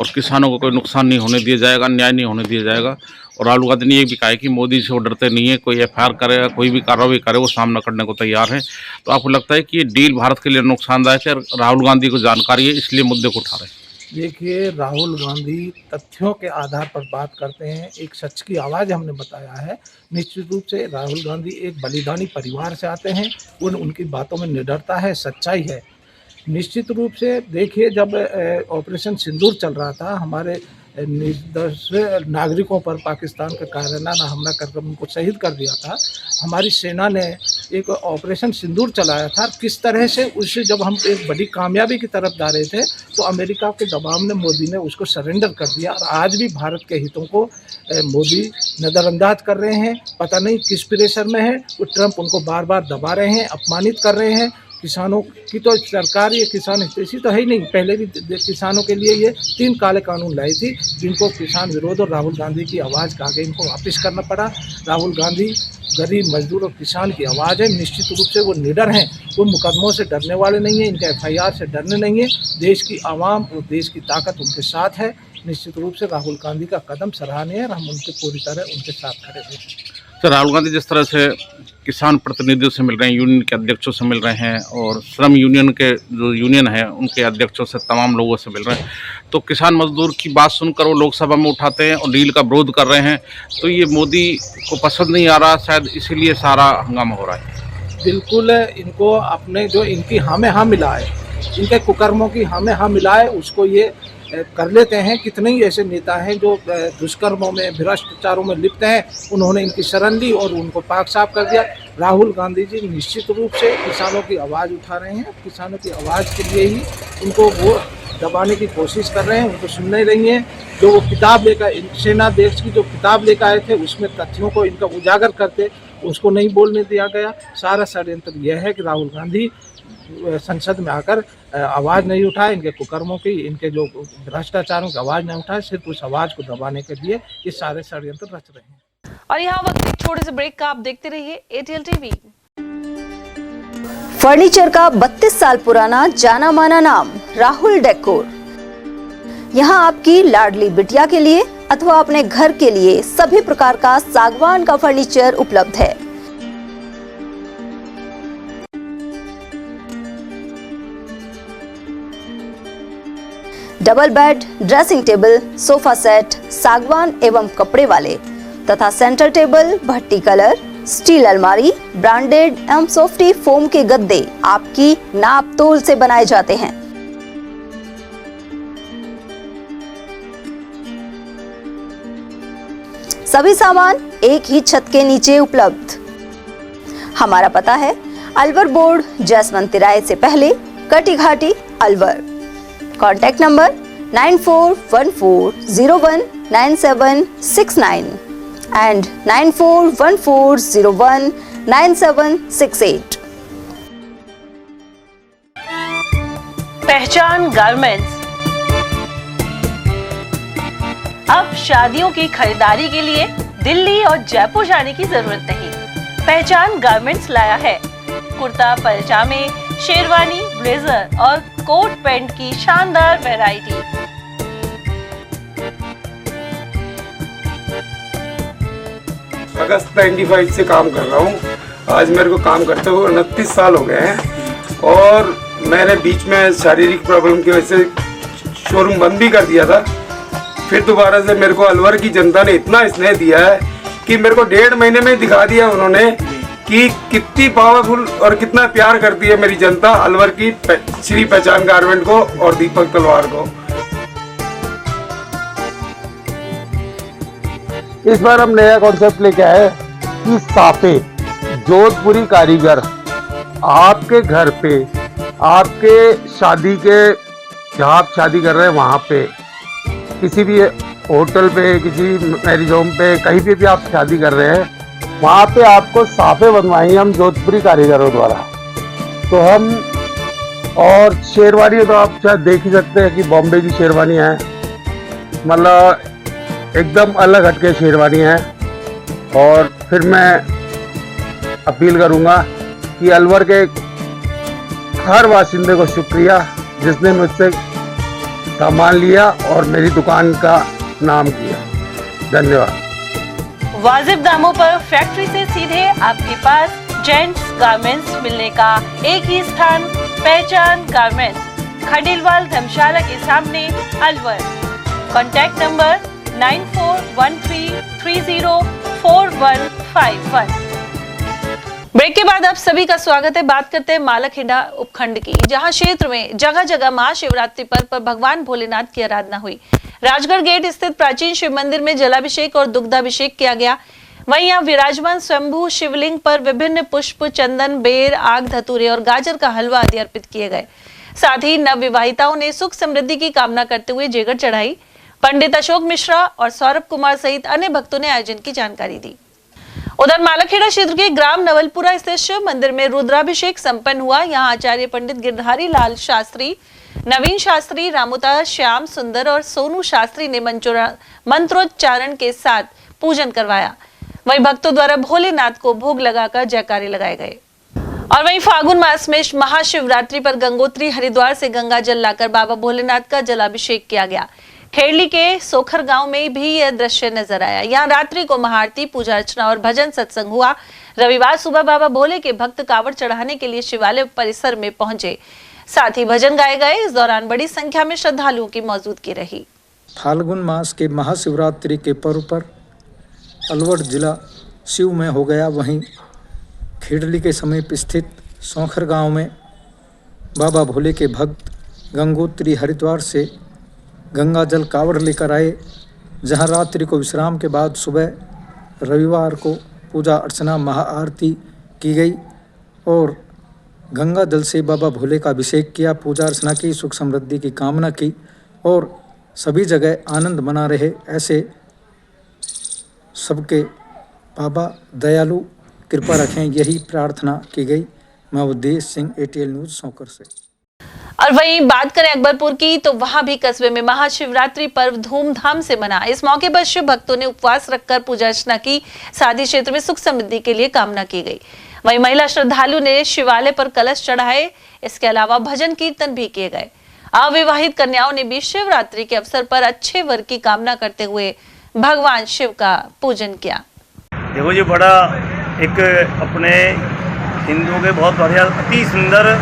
और किसानों को कोई नुकसान नहीं होने दिया जाएगा, अन्याय नहीं होने दिया जाएगा। और राहुल गांधी ने ये भी कहा है कि मोदी से वो डरते नहीं है, कोई एफआईआर करे या कोई भी कार्रवाई करे वो सामना करने को तैयार है। तो आपको लगता है कि ये डील भारत के लिए नुकसानदायक है? राहुल गांधी को जानकारी है इसलिए मुद्दे को उठा रहे हैं।
देखिए, राहुल गांधी तथ्यों के आधार पर बात करते हैं, एक सच की आवाज़ हमने बताया है। निश्चित रूप से राहुल गांधी एक बलिदानी परिवार से आते हैं, उनकी बातों में निडरता है, सच्चाई है। निश्चित रूप से देखिए, जब ऑपरेशन सिंदूर चल रहा था, हमारे निर्दोष नागरिकों पर पाकिस्तान का कायराना हमला कर उनको शहीद कर दिया था। हमारी सेना ने एक ऑपरेशन सिंदूर चलाया था। किस तरह से उससे जब हम एक बड़ी कामयाबी की तरफ जा रहे थे तो अमेरिका के दबाव में मोदी ने उसको सरेंडर कर दिया और आज भी भारत के हितों को मोदी नज़रअंदाज कर रहे हैं। पता नहीं किस प्रेशर में है, वो ट्रंप उनको बार बार दबा रहे हैं, अपमानित कर रहे हैं। किसानों की तो सरकार ये किसान हितैषी तो है ही नहीं। पहले भी किसानों के लिए ये 3 काले कानून लाई थी जिनको किसान विरोध और राहुल गांधी की आवाज़ के आगे इनको वापस करना पड़ा। राहुल गांधी गरीब मजदूर और किसान की आवाज़ है। निश्चित रूप से वो निडर हैं, वो मुकदमों से डरने वाले नहीं हैं, इनके एफआईआर से डरने नहीं है। देश की आवाम और देश की ताकत उनके साथ है। निश्चित रूप से राहुल गांधी का कदम सराहनीय है और हम उनके पूरी तरह उनके साथ खड़े हैं।
सर, राहुल गांधी जिस तरह से किसान प्रतिनिधियों से मिल रहे हैं, यूनियन के अध्यक्षों से मिल रहे हैं और श्रम यूनियन के जो यूनियन है उनके अध्यक्षों से, तमाम लोगों से मिल रहे हैं, तो किसान मजदूर की बात सुनकर वो लोकसभा में उठाते हैं और डील का विरोध कर रहे हैं। तो ये मोदी को पसंद नहीं आ रहा, शायद इसीलिए सारा हंगामा हो रहा है।
बिल्कुल, इनको अपने जो इनकी हाँ में हाँ मिला है, इनके कुकर्मों की हाँ में हाँ मिला है, उसको ये कर लेते हैं। कितने ही ऐसे नेता हैं जो दुष्कर्मों में, भ्रष्टाचारों में लिप्त हैं, उन्होंने इनकी शरण ली और उनको पाक साफ कर दिया। राहुल गांधी जी निश्चित रूप से किसानों की आवाज़ उठा रहे हैं। किसानों की आवाज़ के लिए ही उनको वो दबाने की कोशिश कर रहे हैं, उनको सुनने नहीं है। जो वो किताब लेकर, सेना देश की जो किताब लेकर आए थे उसमें तथ्यों को इनका उजागर करते, उसको नहीं बोलने दिया गया। सारा षड्यंत्र यह है कि राहुल गांधी संसद में आकर आवाज़ नहीं उठाए, इनके कुकर्मों की, इनके जो भ्रष्टाचारों की आवाज़ नहीं उठाए, सिर्फ उस आवाज़ को दबाने के लिए ये सारे षड्यंत्र रच रहे हैं।
और यहाँ वक्त एक छोटे से ब्रेक का, आप देखते रहिए एटीएल टीवी।
फर्नीचर का 32 साल पुराना जाना माना नाम राहुल डेकोर। यहाँ आपकी लाडली बिटिया के लिए अथवा अपने घर के लिए सभी प्रकार का सागवान का फर्नीचर उपलब्ध है। Double bed, dressing table, sofa set सागवान एवं कपड़े वाले तथा सेंटर टेबल भट्टी कलर, स्टील अलमारी, ब्रांडेड एवं सॉफ्टी फोम के गद्दे आपकी नाप तोल से बनाए जाते हैं। सभी सामान एक ही छत के नीचे उपलब्ध। हमारा पता है अलवर बोर्ड, जैसवंत तिराहे से पहले, कटी घाटी, अलवर। Contact number 9414019769 and 9414019768।
पहचान गारमेंट्स। अब शादियों की खरीदारी के लिए दिल्ली और जयपुर जाने की जरूरत नहीं। पहचान गारमेंट्स लाया है कुर्ता, पैजामे, शेरवानी, ब्लेजर और कोट पैंट की शानदार वैरायटी।
अगस्त 95 से काम कर रहा हूँ। आज मेरे को काम करते हुए 29 साल हो गए हैं और मैंने बीच में शारीरिक प्रॉब्लम की वजह से शोरूम बंद भी कर दिया था। फिर दोबारा से मेरे को अलवर की जनता ने इतना स्नेह दिया है कि मेरे को 1.5 महीने में दिखा दिया उन्होंने कि कितनी पावरफुल और कितना प्यार करती है मेरी जनता अलवर की श्री पहचान गारमेंट को और दीपक तलवार को।
इस बार हम नया कॉन्सेप्ट लेके आए कि साफे जोधपुरी कारीगर आपके घर पे, आपके शादी के, जहाँ आप शादी कर रहे हैं वहाँ पे, किसी भी होटल पे, किसी मैरिज होम पे, कहीं पे भी आप शादी कर रहे हैं, वहाँ पे आपको साफे बनवाएंगे हम जोधपुरी कारीगरों द्वारा। तो हम, और शेरवानी तो आप शायद देख ही सकते हैं कि बॉम्बे की शेरवानी है, मतलब एकदम अलग हटके शेरवानी है। और फिर मैं अपील करूँगा कि अलवर के हर वासिंदे को शुक्रिया जिसने मुझसे सामान लिया और मेरी दुकान का नाम किया। धन्यवाद।
वाजिब दामों पर फैक्ट्री से सीधे आपके पास जेंट्स गारमेंट्स मिलने का एक ही स्थान, पहचान गारमेंट्स, खंडेलवाल धर्मशाला के सामने, अलवर। Contact number 9413304151। ब्रेक के बाद आप सभी का स्वागत है। बात करते हैं मालखेड़ा उपखंड की, जहां क्षेत्र में जगह जगह महाशिवरात्रि पर्व पर भगवान भोलेनाथ की आराधना हुई। राजगढ़ गेट स्थित प्राचीन शिव मंदिर में जलाभिषेक और दुग्धाभिषेक किया गया। वहीं यहाँ विराजमान स्वयंभू शिवलिंग पर विभिन्न पुष्प, चंदन, बेर, आग, धतूरे और गाजर का हलवा आदि अर्पित किए गए। साथ ही नवविवाहिताओं ने सुख समृद्धि की कामना करते हुए जेगर चढ़ाई। पंडित अशोक मिश्रा और सौरभ कुमार सहित अन्य भक्तों ने आयोजन की जानकारी दी। उधर मालखेड़ा क्षेत्र के ग्राम नवलपुरा स्थित शिव मंदिर में रुद्राभिषेक संपन्न हुआ। यहाँ आचार्य पंडित गिरधारी लाल शास्त्री, नवीन शास्त्री, रामोता श्याम सुंदर और सोनू शास्त्री ने मंत्रोच्चारण के साथ पूजन करवाया। वहीं भक्तों द्वारा भोलेनाथ को भोग लगाकर जयकारे लगाए गए। और वहीं फागुन मास में महाशिवरात्रि पर गंगोत्री हरिद्वार से गंगा जल लाकर बाबा भोलेनाथ का जलाभिषेक किया गया। खेड़ली के सोखर गांव में भी यह दृश्य नजर आया। यहाँ रात्रि को महाआरती, पूजा अर्चना और भजन सत्संग हुआ। रविवार सुबह बाबा भोले के भक्त कावड़ चढ़ाने के लिए शिवालय परिसर में पहुंचे, साथ ही भजन गाए गए। इस दौरान बड़ी संख्या में श्रद्धालुओं की मौजूदगी रही।
फाल्गुन मास के महाशिवरात्रि के पर्व पर अलवर जिला शिव में हो गया। वहीं खेड़ली के समीप स्थित सोखर गांव में बाबा भोले के भक्त गंगोत्री हरिद्वार से गंगा जल कावड़ लेकर आए, जहां रात्रि को विश्राम के बाद सुबह रविवार को पूजा अर्चना, महाआरती की गई और गंगा जल से बाबा भोले का अभिषेक किया, पूजा अर्चना की, सुख समृद्धि की कामना की और सभी जगह आनंद मना रहे, ऐसे सबके बाबा दयालु कृपा रखें, यही प्रार्थना की गई। मैं उद्देश सिंह, ATL न्यूज, सोकर से।
और वहीं बात करें अकबरपुर की, तो वहां भी कस्बे में महाशिवरात्रि पर्व धूमधाम से मना। इस मौके पर शिव भक्तों ने उपवास रखकर पूजा अर्चना की, साथ ही क्षेत्र में सुख समृद्धि के लिए कामना की गई। वहीं महिला श्रद्धालु ने शिवालय पर कलश चढ़ाए। इसके अलावा भजन कीर्तन भी किए गए। अविवाहित कन्याओं ने भी शिवरात्रि के अवसर पर अच्छे वर की कामना करते हुए भगवान शिव का पूजन किया।
देखो जी, बड़ा एक अपने हिंदुओं के बहुत बढ़िया, अति सुंदर,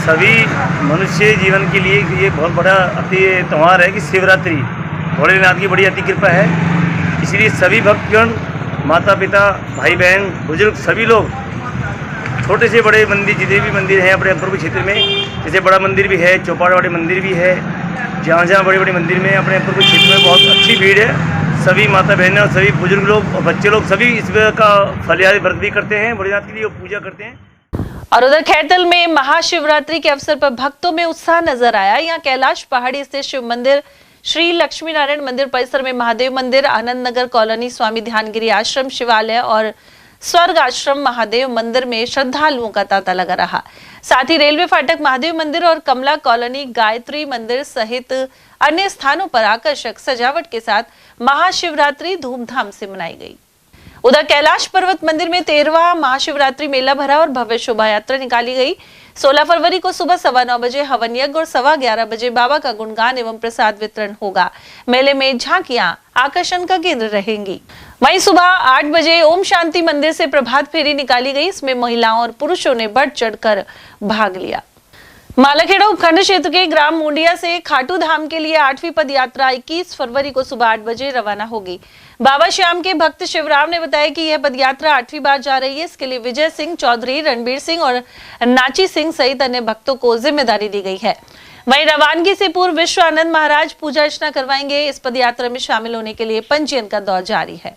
सभी मनुष्य जीवन के लिए ये बहुत बड़ा अति त्यौहार है कि शिवरात्रि। भोलेनाथ की बड़ी अति कृपा है, इसलिए सभी भक्तगण माता पिता, भाई बहन, बुजुर्ग सभी लोग, छोटे से बड़े मंदिर, जितने भी मंदिर हैं अपने अकबरपुर क्षेत्र में, जैसे बड़ा मंदिर भी है, चौपाड़ मंदिर भी है, जहाँ जहाँ बड़े बड़े मंदिर में अपने अकबरपुर क्षेत्र में बहुत अच्छी भीड़ है। सभी माता बहनें और सभी बुजुर्ग लोग और बच्चे लोग सभी इस का फलियारी व्रत भी करते हैं, भोलेनाथ के लिए पूजा करते हैं।
और उधर खैरतल में महाशिवरात्रि के अवसर पर भक्तों में उत्साह नजर आया। यहाँ कैलाश पहाड़ी स्थित शिव मंदिर, श्री लक्ष्मी नारायण मंदिर परिसर में महादेव मंदिर, आनंद नगर कॉलोनी स्वामी ध्यानगिरी आश्रम शिवालय और स्वर्ग आश्रम महादेव मंदिर में श्रद्धालुओं का तांता लगा रहा। साथ ही रेलवे फाटक महादेव मंदिर और कमला कॉलोनी गायत्री मंदिर सहित अन्य स्थानों पर आकर्षक सजावट के साथ महाशिवरात्रि धूमधाम से मनाई गई। उधर कैलाश पर्वत मंदिर में 13वां महाशिवरात्रि मेला भरा और भव्य शोभा यात्रा निकाली गई। 16 फरवरी को सुबह 9:15 बजे हवन यज्ञ और 11:15 बजे बाबा का गुणगान एवं प्रसाद वितरण होगा। मेले में झांकियां आकर्षण का केंद्र रहेंगी। वहीं सुबह 8 बजे ओम शांति मंदिर से प्रभात फेरी निकाली गई। इसमें महिलाओं और पुरुषों ने बढ़ चढ़कर भाग लिया। मालाखेड़ा उपखंड क्षेत्र के ग्राम मुंडिया से खाटू धाम के लिए 8वीं पद यात्रा 21 फरवरी को सुबह 8 बजे रवाना होगी। बाबा श्याम के भक्त शिवराम ने बताया कि यह पद यात्रा 8वीं बार जा रही है। इसके लिए विजय सिंह चौधरी, रणबीर सिंह और नाची सिंह सहित अन्य भक्तों को जिम्मेदारी दी गई है। वहीं रवानगी से पूर्व विश्व आनंद महाराज पूजा अर्चना करवाएंगे। इस पद यात्रा में शामिल होने के लिए पंजीयन का दौर जारी है।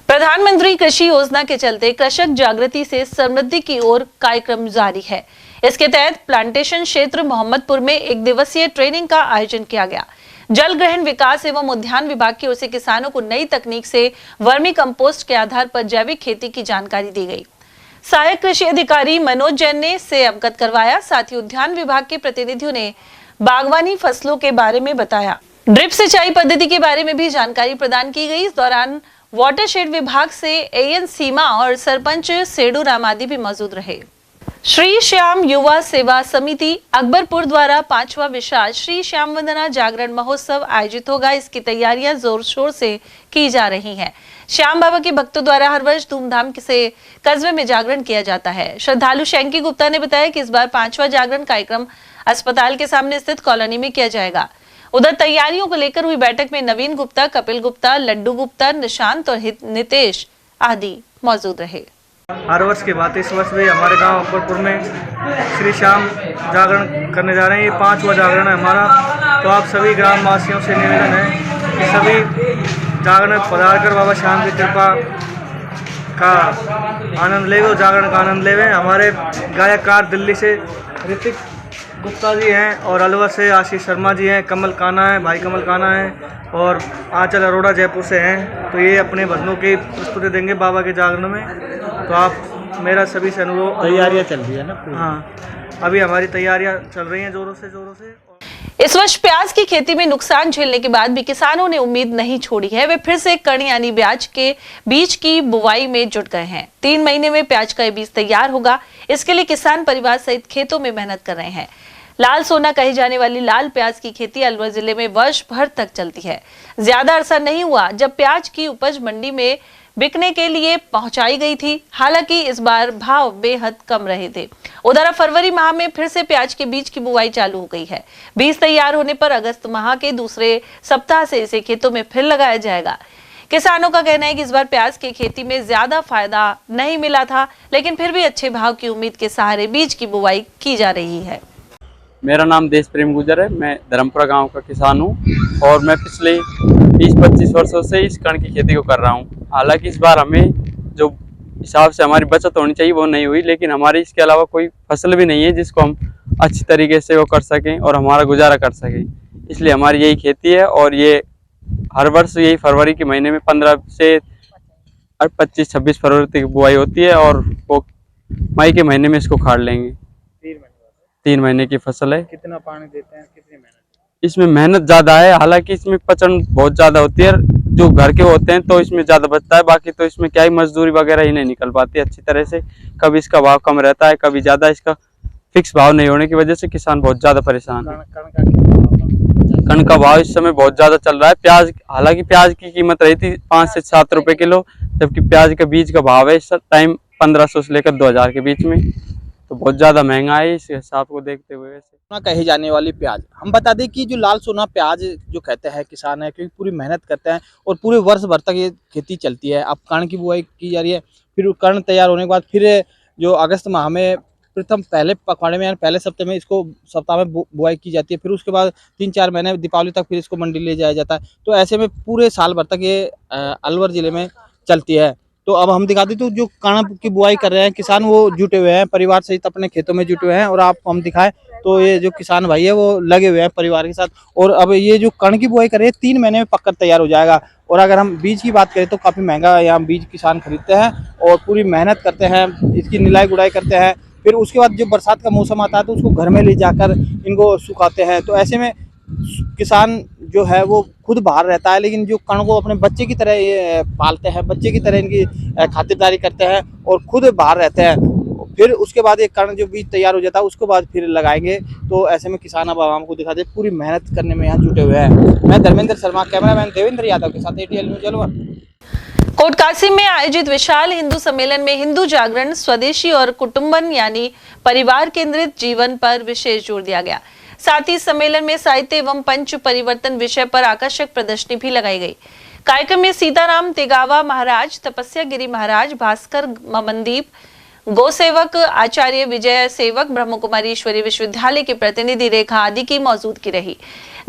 प्रधानमंत्री कृषि योजना के चलते कृषक जागृति से समृद्धि की ओर कार्यक्रम जारी है। इसके तहत प्लांटेशन क्षेत्र मोहम्मदपुर में 1 दिवसीय ट्रेनिंग का आयोजन किया गया। जल ग्रहण विकास एवं उद्यान विभाग की ओर से किसानों को नई तकनीक से वर्मी कंपोस्ट के आधार पर जैविक खेती की जानकारी दी गई। सहायक कृषि अधिकारी मनोज जैन ने से अवगत करवाया। साथ ही उद्यान विभाग के प्रतिनिधियों ने बागवानी फसलों के बारे में बताया। ड्रिप सिंचाई पद्धति के बारे में भी जानकारी प्रदान की गई। इस दौरान वाटरशेड विभाग से एएन सीमा और सरपंच सेडू राम आदि भी मौजूद रहे। श्री श्याम युवा सेवा समिति अकबरपुर द्वारा 5वां विशाल श्री श्याम वंदना जागरण महोत्सव आयोजित होगा। इसकी तैयारियां जोर शोर से की जा रही हैं। श्याम बाबा के भक्तों द्वारा हर वर्ष धूमधाम से कस्बे में जागरण किया जाता है। श्रद्धालु शैंकी गुप्ता ने बताया कि इस बार 5वां जागरण कार्यक्रम अस्पताल के सामने स्थित कॉलोनी में किया जाएगा। उधर तैयारियों को लेकर हुई बैठक में नवीन गुप्ता, कपिल गुप्ता, लड्डू गुप्ता, निशांत और नितेश आदि मौजूद रहे।
हर वर्ष के बाद इस वर्ष भी हमारे गांव अकबरपुर में श्री श्याम जागरण करने जा रहे हैं। ये 5वां जागरण है हमारा। तो आप सभी ग्रामवासियों से निवेदन है कि सभी जागरण में पधार कर बाबा श्याम की कृपा का आनंद लेवे और जागरण का आनंद लेवे। हमारे गायककार दिल्ली से ऋतिक गुप्ता जी हैं और अलवर से आशीष शर्मा जी हैं, कमल काना है, भाई कमल काना है और आंचल अरोड़ा जयपुर से हैं। तो ये अपने भजनों की प्रस्तुति देंगे बाबा के जागरण में। तो आप मेरा सभी से अनुरोध,
तैयारियां चल रही है ना?
हाँ, अभी हमारी तैयारियां चल रही हैं जोरों से।
इस वर्ष प्याज की खेती में नुकसान झेलने के बाद भी किसानों ने उम्मीद नहीं छोड़ी है। वे फिर से कण यानी प्याज के बीज की बुवाई में जुट गए हैं। 3 महीने में प्याज का बीज तैयार होगा। इसके लिए किसान परिवार सहित खेतों में मेहनत कर रहे हैं। लाल सोना कही जाने वाली लाल प्याज की खेती अलवर जिले में वर्ष भर तक चलती है। ज्यादा अरसा नहीं हुआ जब प्याज की उपज मंडी में बिकने के लिए पहुंचाई गई थी। हालांकि इस बार भाव बेहद कम रहे थे। उधर फरवरी माह में फिर से प्याज के बीज की बुवाई चालू हो गई है। बीज तैयार होने पर अगस्त माह के दूसरे सप्ताह से इसे खेतों में फिर लगाया जाएगा। किसानों का कहना है कि इस बार प्याज की खेती में ज्यादा फायदा नहीं मिला था, लेकिन फिर भी अच्छे भाव की उम्मीद के सहारे बीज की बुवाई की जा रही है।
मेरा नाम देश प्रेम गुजर है। मैं धर्मपुरा गांव का किसान हूं और मैं पिछले 20-25 वर्षों से इस कण की खेती को कर रहा हूं। हालांकि इस बार हमें जो हिसाब से हमारी बचत होनी चाहिए वो नहीं हुई, लेकिन हमारी इसके अलावा कोई फसल भी नहीं है जिसको हम अच्छी तरीके से वो कर सकें और हमारा गुजारा कर सकें। इसलिए हमारी यही खेती है और ये हर वर्ष यही फरवरी के महीने में 15 से 25-26 फरवरी तक बुआई होती है और वो मई के महीने में इसको खाड़ लेंगे। 3 महीने की फसल है।
कितना पानी देते हैं, कितनी मेहनत?
इसमें मेहनत ज़्यादा है। हालांकि इसमें पचन बहुत ज़्यादा होती है। जो घर के होते हैं तो इसमें ज़्यादा बचता है, बाकी तो इसमें क्या ही मजदूरी वगैरह ही नहीं निकल पाती अच्छी तरह से। कभी इसका भाव कम रहता है, कभी ज़्यादा। इसका फिक्स भाव नहीं होने की वजह से किसान बहुत ज़्यादा परेशान है। कण का भाव इस समय बहुत ज़्यादा चल रहा है। प्याज, हालांकि प्याज की कीमत रही थी 5 से 7 रुपये किलो, जबकि प्याज का बीज का भाव है इस टाइम 1500 से लेकर 2000 के बीच में। तो बहुत ज़्यादा महंगा है इस हिसाब को देखते हुए।
सोना कही जाने वाली प्याज, हम बता दें कि जो लाल सोना प्याज जो कहते हैं किसान है, क्योंकि पूरी मेहनत करते हैं और पूरे वर्ष भर तक ये खेती चलती है। अब कर्ण की बुआई की जा रही है, फिर कर्ण तैयार होने के बाद फिर जो अगस्त माह में प्रथम पहले पखवाड़े में यानी पहले सप्ताह में इसको सप्ताह में बुआई की जाती है। फिर उसके बाद 3-4 महीने दीपावली तक फिर इसको मंडी ले जाया जाता है। तो ऐसे में पूरे साल भर तक ये अलवर जिले में चलती है। तो अब हम दिखा दें तो जो कणक की बुआई कर रहे हैं किसान, वो जुटे हुए हैं परिवार सहित अपने खेतों में जुटे हुए हैं। और आप हम दिखाएं तो ये जो किसान भाई है वो लगे हुए हैं परिवार के साथ। और अब ये जो कणक की बुआई कर रहे हैं 3 महीने में पककर तैयार हो जाएगा। और अगर हम बीज की बात करें तो काफ़ी महंगा यहाँ बीज किसान खरीदते हैं और पूरी मेहनत करते हैं, इसकी निलाई गुड़ाई करते हैं। फिर उसके बाद जो बरसात का मौसम आता है तो उसको घर में ले जाकर इनको सुखाते हैं। तो ऐसे में किसान जो है वो खुद बाहर रहता है, लेकिन जो कण को अपने बच्चे की तरह ये पालते हैं, बच्चे की तरह इनकी खातिरदारी करते हैं और खुद बाहर रहते हैं। फिर उसके बाद एक कण जो बीज तैयार हो जाता है उसको बाद फिर लगाएंगे। तो ऐसे में किसान अब आवाम को दिखा दे पूरी मेहनत करने में यहाँ जुटे हुए हैं। मैं धर्मेंद्र शर्मा, कैमरामैन देवेंद्र यादव के साथ ATL न्यूज़ अलवर।
कोटकासी में आयोजित विशाल हिंदू सम्मेलन में हिंदू जागरण, स्वदेशी और कुटुंबन यानी परिवार केंद्रित जीवन पर विशेष जोर दिया गया। साथ ही सम्मेलन में साहित्य एवं पंच परिवर्तन विषय पर आकर्षक प्रदर्शनी भी लगाई गई। कार्यक्रम में सीताराम तेगावा महाराज, तपस्या गिरी महाराज, भास्कर ममनदीप, गोसेवक आचार्य विजय सेवक, ब्रह्म कुमारी ईश्वरी विश्वविद्यालय की प्रतिनिधि रेखा आदि की मौजूदगी रही।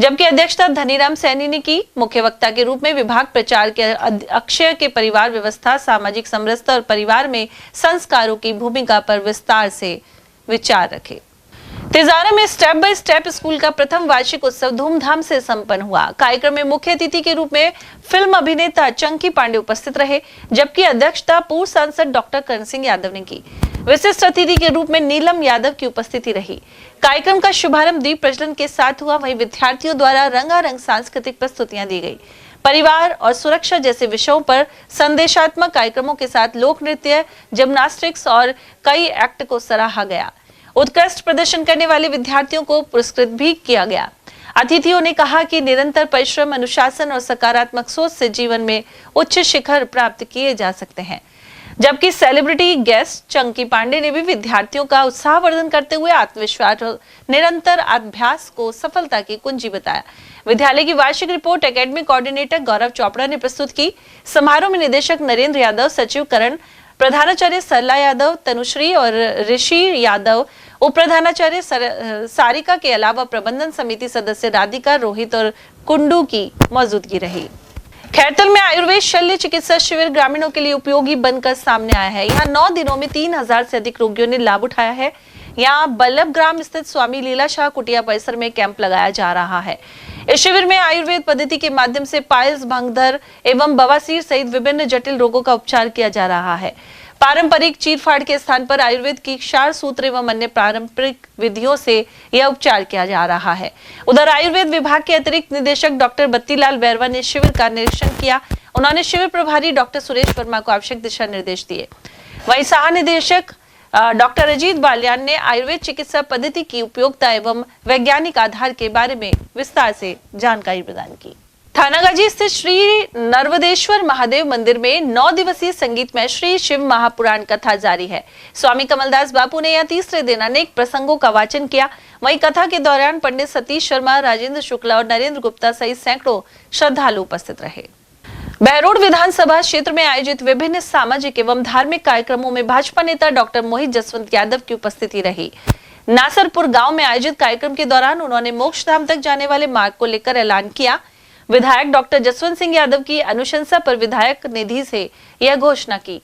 जबकि अध्यक्षता धनीराम सैनी ने की। मुख्य वक्ता के रूप में विभाग प्रचार के अक्षय के परिवार व्यवस्था, सामाजिक समरसता और परिवार में संस्कारों की भूमिका पर विस्तार से विचार रखे। तिजारा में स्टेप बाय स्टेप स्कूल का प्रथम वार्षिक उत्सव धूमधाम से संपन्न हुआ। कार्यक्रम में मुख्य अतिथि के रूप में फिल्म अभिनेता चंकी पांडे उपस्थित रहे, जबकि अध्यक्षता पूर्व सांसद डॉक्टर करण सिंह यादव ने की। विशिष्ट अतिथि के रूप में नीलम यादव की उपस्थिति रही। कार्यक्रम का शुभारंभ दीप प्रज्वलन के साथ हुआ। वहीं विद्यार्थियों द्वारा रंगारंग सांस्कृतिक प्रस्तुतियां दी गई। परिवार और सुरक्षा जैसे विषयों पर संदेशात्मक कार्यक्रमों के साथ लोक नृत्य, जिम्नास्टिक्स और कई एक्ट को सराहा गया। उत्कृष्ट प्रदर्शन करने वाले विद्यार्थियों को पुरस्कृत भी किया गया। अतिथियों ने कहा कि निरंतर परिश्रम, अनुशासन और सकारात्मक सोच से जीवन में उच्च शिखर प्राप्त किए जा सकते हैं। जबकि सेलिब्रिटी गेस्ट चंकी पांडे ने भी विद्यार्थियों का उत्साहवर्धन करते हुए आत्मविश्वास और निरंतर अभ्यास को सफलता की कुंजी बताया। विद्यालय की वार्षिक रिपोर्ट एकेडमिक कोऑर्डिनेटर गौरव चोपड़ा ने प्रस्तुत की। समारोह में निदेशक नरेंद्र यादव, सचिव करण, प्रधानाचार्य सरला यादव, तनुश्री और ऋषि यादव, उप प्रधानाचार्य सारिका के अलावा प्रबंधन समिति सदस्य राधिका, रोहित और कुंडू की मौजूदगी रही। खैरतल में आयुर्वेद शल्य चिकित्सा शिविर ग्रामीणों के लिए उपयोगी बनकर सामने आया है। यहाँ 9 दिनों में 3000 से अधिक रोगियों ने लाभ उठाया है। यहाँ बल्लभ ग्राम स्थित स्वामी लीला शाह कुटिया परिसर में कैंप लगाया जा रहा है। इस शिविर में आयुर्वेद पद्धति के माध्यम से पाइल्स, भंगदर एवं बवासीर सहित विभिन्न जटिल रोगों का उपचार किया जा रहा है। पारंपरिक चीरफाड़ के स्थान पर आयुर्वेद की क्षार सूत्र एवं अन्य पारंपरिक विधियों से यह उपचार किया जा रहा है। उधर आयुर्वेद विभाग के अतिरिक्त निदेशक डॉक्टर बत्तीलाल बैरवा ने शिविर का निरीक्षण किया। उन्होंने शिविर प्रभारी डॉक्टर सुरेश वर्मा को आवश्यक दिशा निर्देश दिए। वहीं सह निदेशक डॉक्टर अजीत बालियान ने आयुर्वेद चिकित्सा पद्धति की उपयोगिता एवं वैज्ञानिक आधार के बारे में विस्तार से जानकारी प्रदान की। थानागाजी स्थित श्री नर्वदेश्वर महादेव मंदिर में 9 दिवसीय संगीतमय श्री शिव महापुराण कथा जारी है। स्वामी कमलदास बापू ने यह तीसरे दिन अनेक प्रसंगों का वाचन किया। वहीं कथा के दौरान पंडित सतीश शर्मा, राजेंद्र शुक्ला और नरेंद्र गुप्ता सहित सैकड़ों श्रद्धालु उपस्थित रहे। बहरोड विधानसभा क्षेत्र में आयोजित विभिन्न सामाजिक एवं धार्मिक कार्यक्रमों में भाजपा नेता डॉक्टर मोहित जसवंत यादव की उपस्थिति रही। नासरपुर गांव में आयोजित कार्यक्रम के दौरान उन्होंने मोक्षधाम तक जाने वाले मार्ग को लेकर ऐलान किया। विधायक डॉक्टर जसवंत सिंह यादव की अनुशंसा पर विधायक निधि से यह घोषणा की।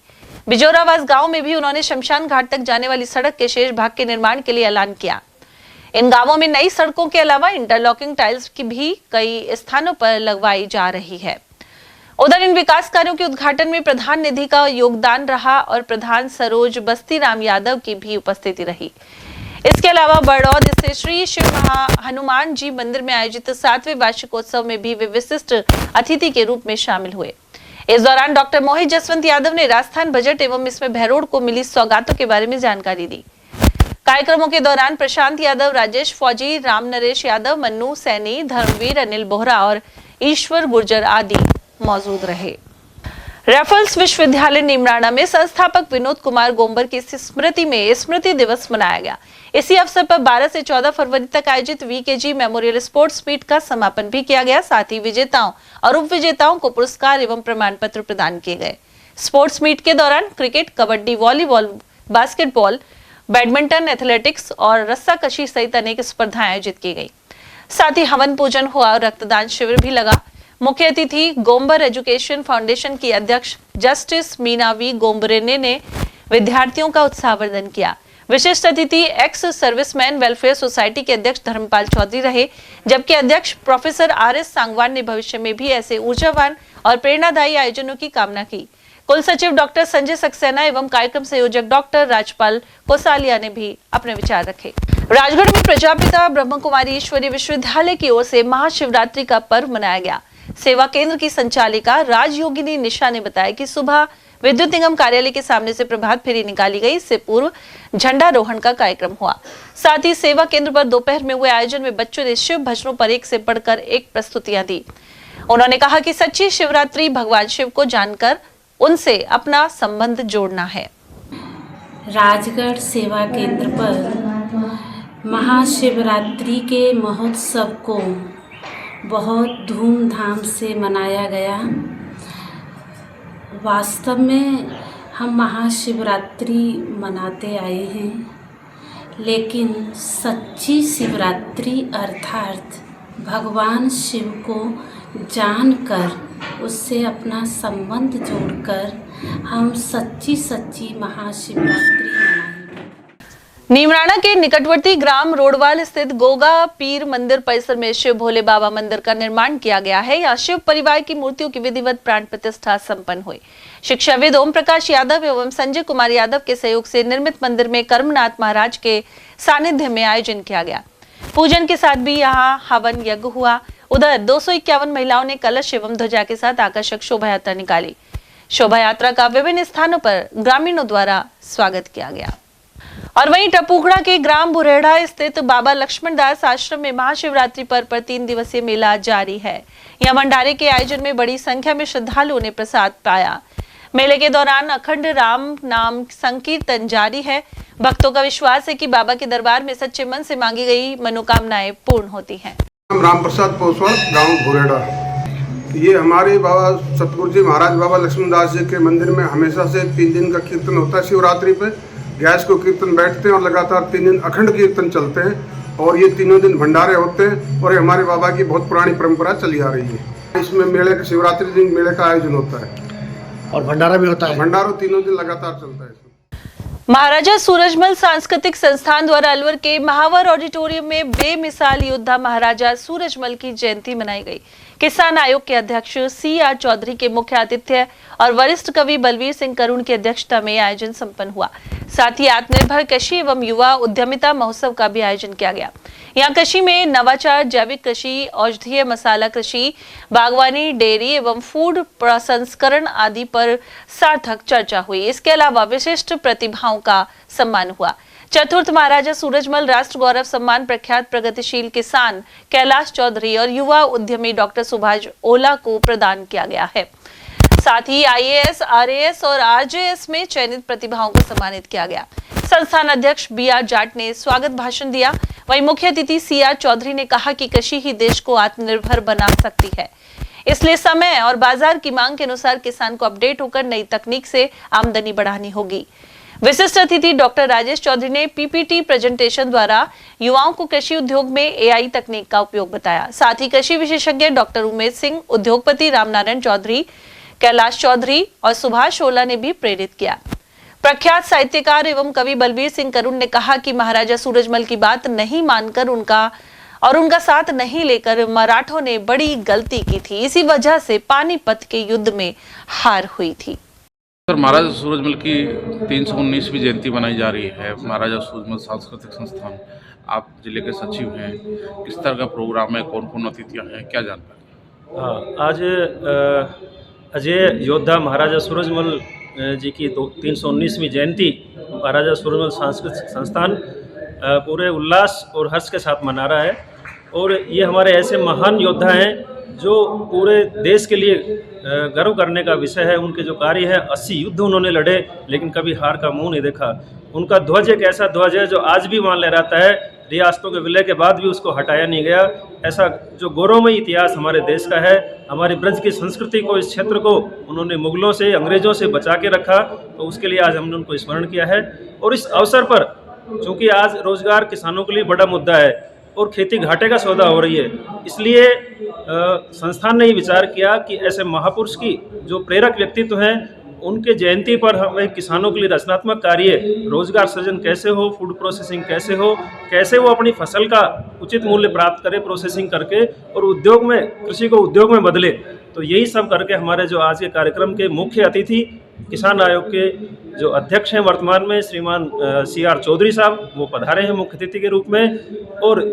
बिजोरावास गांव में भी उन्होंने शमशान घाट तक जाने वाली सड़क के शेष भाग के निर्माण के लिए ऐलान किया। इन गांवों में नई सड़कों के अलावा इंटरलॉकिंग टाइल्स की भी कई स्थानों पर लगवाई जा रही है। उधर इन विकास कार्यों के उद्घाटन में प्रधान निधि का योगदान रहा और प्रधान सरोज बस्तीराम यादव की भी उपस्थिति रही। इसके अलावा बड़ौद स्थित श्री शिव हनुमान जी मंदिर में आयोजित 7वें वार्षिकोत्सव में भी वे विशिष्ट अतिथि के रूप में शामिल हुए। इस दौरान डॉक्टर मोहित जसवंत यादव ने राजस्थान बजट एवं इसमें बहरोड को मिली सौगातों के बारे में जानकारी दी। कार्यक्रमों के दौरान प्रशांत यादव, राजेश फौजी, राम नरेश यादव, मन्नू सैनी, धर्मवीर, अनिल बोहरा और ईश्वर गुर्जर आदि मौजूद रहे। रैफल्स विश्वविद्यालय नीमराणा में संस्थापक विनोद कुमार गोम्बर की स्मृति में स्मृति दिवस मनाया गया। इसी अवसर पर 12 से 14 फरवरी तक आयोजित वीकेजी मेमोरियल स्पोर्ट्स मीट का समापन भी किया गया। साथ ही विजेताओं और उप विजेताओं को पुरस्कार एवं प्रमाण पत्र प्रदान किए गए। स्पोर्ट्स मीट के दौरान cricket, kabaddi, volleyball, basketball, badminton, athletics और रस्साकशी सहित अनेक स्पर्धाएं आयोजित की गई। साथ ही हवन पूजन हुआ और रक्तदान शिविर भी लगा। मुख्य अतिथि गोम्बर एजुकेशन फाउंडेशन की अध्यक्ष जस्टिस मीना वी गोम्बरेने ने विद्यार्थियों का उत्साहवर्धन किया। विशिष्ट अतिथि एक्स सर्विसमैन वेलफेयर सोसाइटी के अध्यक्ष धर्मपाल चौधरी रहे, जबकि अध्यक्ष प्रोफेसर आर.एस. सांगवान ने भविष्य में भी ऐसे ऊर्जावान और प्रेरणादायी आयोजनों की कामना की। कुल सचिव डॉक्टर संजय सक्सेना एवं कार्यक्रम संयोजक डॉक्टर राजपाल कोसालिया ने भी अपने विचार रखे। राजगढ़ में प्रजापिता ब्रह्म कुमारी ईश्वरीय विश्वविद्यालय की ओर से महाशिवरात्रि का पर्व मनाया गया। सेवा केंद्र की संचालिका राजयोगिनी निशा ने बताया कि सुबह विद्युत निगम कार्यालय के सामने से प्रभात फेरी निकाली गई। इससे पूर्व झंडारोहण का कार्यक्रम हुआ। साथ ही सेवा केंद्र पर दोपहर में हुए आयोजन में बच्चों ने शिव भजनों पर एक से बढ़कर एक प्रस्तुतियां दी। उन्होंने कहा कि सच्ची शिवरात्रि भगवान शिव को जानकर उनसे अपना संबंध जोड़ना है।
राजगढ़ सेवा केंद्र पर महाशिवरात्रि के महोत्सव को बहुत धूमधाम से मनाया गया। वास्तव में हम महाशिवरात्रि मनाते आए हैं, लेकिन सच्ची शिवरात्रि अर्थात भगवान शिव को जानकर उससे अपना संबंध जोड़कर हम सच्ची महाशिवरात्रि मनाएंगे।
नीमराणा के निकटवर्ती ग्राम रोडवाल स्थित गोगा पीर मंदिर परिसर में शिव भोले बाबा मंदिर का निर्माण किया गया है। यहाँ शिव परिवार की मूर्तियों की विधिवत प्राण प्रतिष्ठा संपन्न हुई। शिक्षाविद ओम प्रकाश यादव एवं संजय कुमार यादव के सहयोग से निर्मित मंदिर में कर्मनाथ महाराज के सानिध्य में आयोजन किया गया। पूजन के साथ भी यहाँ हवन यज्ञ हुआ। उधर 251 महिलाओं ने कलश एवं ध्वजा के साथ आकर्षक शोभा यात्रा निकाली। शोभा यात्रा का विभिन्न स्थानों पर ग्रामीणों द्वारा स्वागत किया गया। और वहीं टपूखड़ा के ग्राम बुरेढ़ा स्थित बाबा लक्ष्मण दास आश्रम में महाशिवरात्रि पर 3 दिवसीय मेला जारी है। यह भंडारे के आयोजन में बड़ी संख्या में श्रद्धालुओं ने प्रसाद पाया। मेले के दौरान अखंड राम नाम संकीर्तन जारी है। भक्तों का विश्वास है कि बाबा के दरबार में सच्चे मन से मांगी गई मनोकामनाएं पूर्ण होती हैं।
राम प्रसाद पोसवाल, गांव बुरेढ़ा। ये हमारे बाबा सतगुरु जी महाराज बाबा लक्ष्मण दास जी के मंदिर में हमेशा से 3 दिन का कीर्तन होता है। शिवरात्रि पे गैस को कीर्तन बैठते हैं और लगातार 3 दिन अखंड कीर्तन चलते हैं और ये तीनों दिन भंडारे होते हैं और ये हमारे बाबा की बहुत पुरानी परंपरा चली आ रही है। इसमें मेले के शिवरात्रि दिन मेले का आयोजन होता है और भंडारा भी होता है। भंडारा 3 दिन लगातार चलता है।
महाराजा सूरजमल सांस्कृतिक संस्थान द्वारा अलवर के महावर ऑडिटोरियम में बेमिसाल योद्धा महाराजा सूरजमल की जयंती मनाई गई। किसान आयोग के अध्यक्ष C.R. चौधरी के मुख्य आतिथ्य और वरिष्ठ कवि बलवीर सिंह करुण की अध्यक्षता में आयोजन संपन्न हुआ। साथ ही आत्मनिर्भर कृषि एवं युवा उद्यमिता महोत्सव का भी आयोजन किया गया। यहाँ कृषि में नवाचार, जैविक कृषि, औषधीय मसाला कृषि, बागवानी, डेयरी एवं फूड प्रसंस्करण आदि पर सार्थक चर्चा हुई। इसके अलावा विशिष्ट प्रतिभाओं का सम्मान हुआ। चतुर्थ महाराजा सूरजमल राष्ट्र गौरव सम्मान प्रख्यात प्रगतिशील किसान कैलाश चौधरी और युवा उद्यमी डॉक्टर सुभाष ओला को प्रदान किया गया है। साथ ही IAS, RAS और RJS में चयनित प्रतिभाओं को सम्मानित किया गया। संस्थान अध्यक्ष B.R. जाट ने स्वागत भाषण दिया। वहीं मुख्य अतिथि C.R. चौधरी ने कहा कि कृषि ही देश को आत्मनिर्भर बना सकती है, इसलिए समय और बाजार की मांग के अनुसार किसान को अपडेट होकर नई तकनीक से आमदनी बढ़ानी होगी। विशिष्ट अतिथि डॉक्टर राजेश चौधरी ने PPT प्रेजेंटेशन द्वारा युवाओं को कृषि उद्योग में AI तकनीक का उपयोग बताया। साथ ही कृषि विशेषज्ञ डॉक्टर उमेश सिंह, उद्योगपति रामनारायण चौधरी, कैलाश चौधरी और सुभाष ओला ने भी प्रेरित किया। प्रख्यात साहित्यकार एवं कवि बलवीर सिंह करुण ने कहा कि महाराजा सूरजमल की बात नहीं मानकर उनका साथ नहीं लेकर मराठों ने बड़ी गलती की थी। इसी वजह से पानीपत के युद्ध में हार हुई थी।
सर, महाराजा सूरजमल की 319वीं जयंती मनाई जा रही है। महाराजा सूरजमल सांस्कृतिक संस्थान, आप जिले के सचिव हैं, किस तरह का प्रोग्राम है, कौन कौन अतिथियाँ हैं, क्या जानकारी?
आज अजय योद्धा महाराजा सूरजमल जी की 319वीं जयंती महाराजा सूरजमल सांस्कृतिक संस्थान पूरे उल्लास और हर्ष के साथ मना रहा है। और ये हमारे ऐसे महान योद्धा हैं जो पूरे देश के लिए गर्व करने का विषय है। उनके जो कार्य है, 80 युद्ध उन्होंने लड़े लेकिन कभी हार का मुंह नहीं देखा। उनका ध्वज एक ऐसा ध्वज है जो आज भी वहाँ लहराता है, रियासतों के विलय के बाद भी उसको हटाया नहीं गया। ऐसा जो गौरवमय इतिहास हमारे देश का है, हमारी ब्रज की संस्कृति को, इस क्षेत्र को उन्होंने मुगलों से, अंग्रेजों से बचा के रखा, तो उसके लिए आज हमने उनको स्मरण किया है। और इस अवसर पर चूँकि आज रोजगार किसानों के लिए बड़ा मुद्दा है और खेती घाटे का सौदा हो रही है, इसलिए संस्थान ने ये विचार किया कि ऐसे महापुरुष की जो प्रेरक व्यक्तित्व हैं, उनके जयंती पर हमें किसानों के लिए रचनात्मक कार्य, रोजगार सृजन कैसे हो, फूड प्रोसेसिंग कैसे हो, कैसे वो अपनी फसल का उचित मूल्य प्राप्त करे प्रोसेसिंग करके, और उद्योग में, कृषि को उद्योग में बदले। तो यही सब करके हमारे जो आज के कार्यक्रम के मुख्य अतिथि, किसान आयोग के जो अध्यक्ष हैं वर्तमान में, श्रीमान CR चौधरी साहब, वो पधारे हैं मुख्य अतिथि के रूप में। और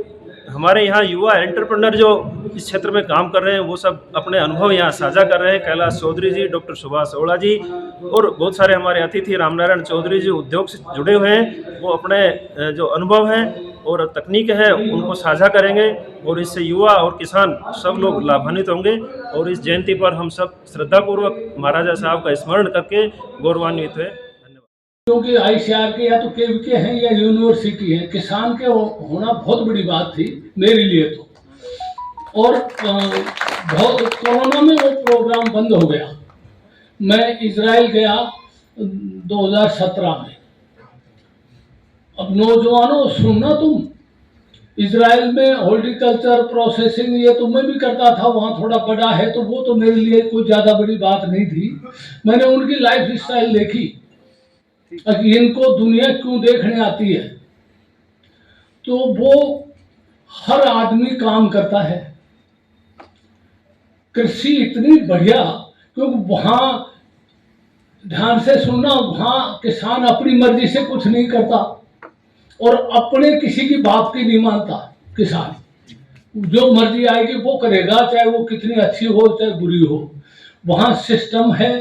हमारे यहाँ युवा एंटरप्रेन्योर जो इस क्षेत्र में काम कर रहे हैं, वो सब अपने अनुभव यहाँ साझा कर रहे हैं। कैलाश चौधरी जी, डॉक्टर सुभाष ओड़ा जी और बहुत सारे हमारे अतिथि, रामनारायण चौधरी जी उद्योग से जुड़े हुए हैं, वो अपने जो अनुभव हैं और तकनीक है उनको साझा करेंगे, और इससे युवा और किसान सब लोग लाभान्वित होंगे। और इस जयंती पर हम सब श्रद्धापूर्वक महाराजा साहब का स्मरण करके गौरवान्वित हुए।
क्योंकि ICR के या तो KVK हैं या यूनिवर्सिटी है, किसान के होना बहुत बड़ी बात थी मेरे लिए तो। और बहुत कोरोना में वो प्रोग्राम बंद हो गया। मैं इजराइल गया 2017 में। अब नौजवानों सुनना, तुम इजराइल में हॉर्टिकल्चर प्रोसेसिंग ये तो मैं भी करता था, वहाँ थोड़ा बड़ा है, तो वो तो मेरे लिए कोई ज़्यादा बड़ी बात नहीं थी। मैंने उनकी लाइफ स्टाइल देखी, इनको दुनिया क्यों देखने आती है, तो वो हर आदमी काम करता है। कृषि इतनी बढ़िया, क्योंकि वहाँ ध्यान से सुनना, वहाँ किसान अपनी मर्जी से कुछ नहीं करता और अपने किसी की बात की नहीं मानता। किसान जो मर्जी आएगी वो करेगा, चाहे वो कितनी अच्छी हो चाहे बुरी हो। वहाँ सिस्टम है,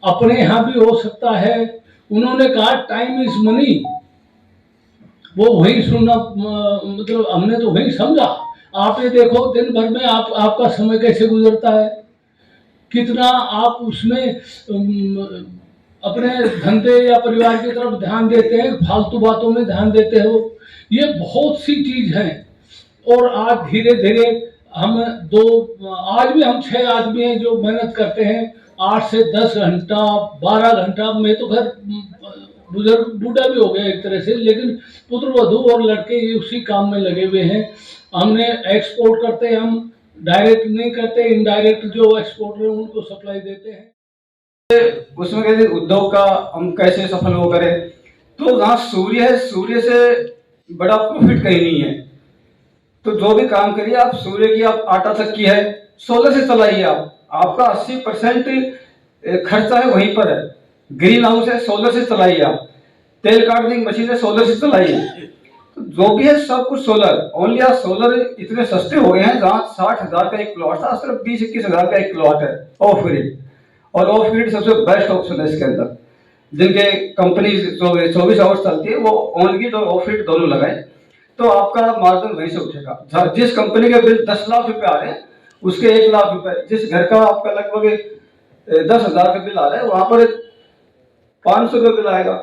अपने यहाँ भी हो सकता है। उन्होंने कहा टाइम इज मनी, वो वही सुनना, मतलब हमने तो वही समझा। आप ये देखो दिन भर में आपका समय कैसे गुजरता है, कितना आप उसमें अपने धंधे या परिवार की तरफ ध्यान देते हैं, फालतू बातों में ध्यान देते हो। ये बहुत सी चीज है। और आज धीरे धीरे आज भी हम 6 आदमी हैं जो मेहनत करते हैं 8 से 10 घंटा 12 घंटा। मैं तो घर बुजुर्ग बूढ़ा भी हो गया एक तरह से, लेकिन पुत्र वधू और लड़के ये उसी काम में लगे हुए हैं। हमने एक्सपोर्ट करते हैं, हम डायरेक्ट नहीं करते, इनडायरेक्ट जो एक्सपोर्टर हैं उनको सप्लाई देते हैं।
उसमें कहते उद्योग का हम कैसे सफल हो करें, तो जहाँ सूर्य है, सूर्य से बड़ा प्रॉफिट कहीं नहीं है। तो जो भी काम करिए आप, सूर्य की आप आटा चक्की है, सोलर से चलाइए। आपका 80% खर्चा है वहीं पर है। ग्रीन हाउस है, सोलर से चलाइए। आप तेल काटने की मशीन है, सोलर से चलाइए। तो जो भी है सब कुछ सोलर। ओनली आज सोलर इतने सस्ते हो गए हैं, जहाँ 60,000 का एक प्लॉट था, सिर्फ 20-21 हज़ार का एक प्लॉट है ऑफ ग्रिड। और ऑफ ग्रिड सबसे बेस्ट ऑप्शन है इसके अंदर। जिनके कंपनी 24 आवर्स चलती है, वो ऑन ग्रिड और ऑफ ग्रिड दोनों लगाए, तो आपका मार्जिन वहीं से उठेगा। जिस कंपनी के बिल 10 लाख रुपए आ रहे हैं, उसके 1 लाख रुपए, जिस घर का आपका लगभग 10,000 का बिल आ रहा है, वहां पर 500 रुपये बिल आएगा।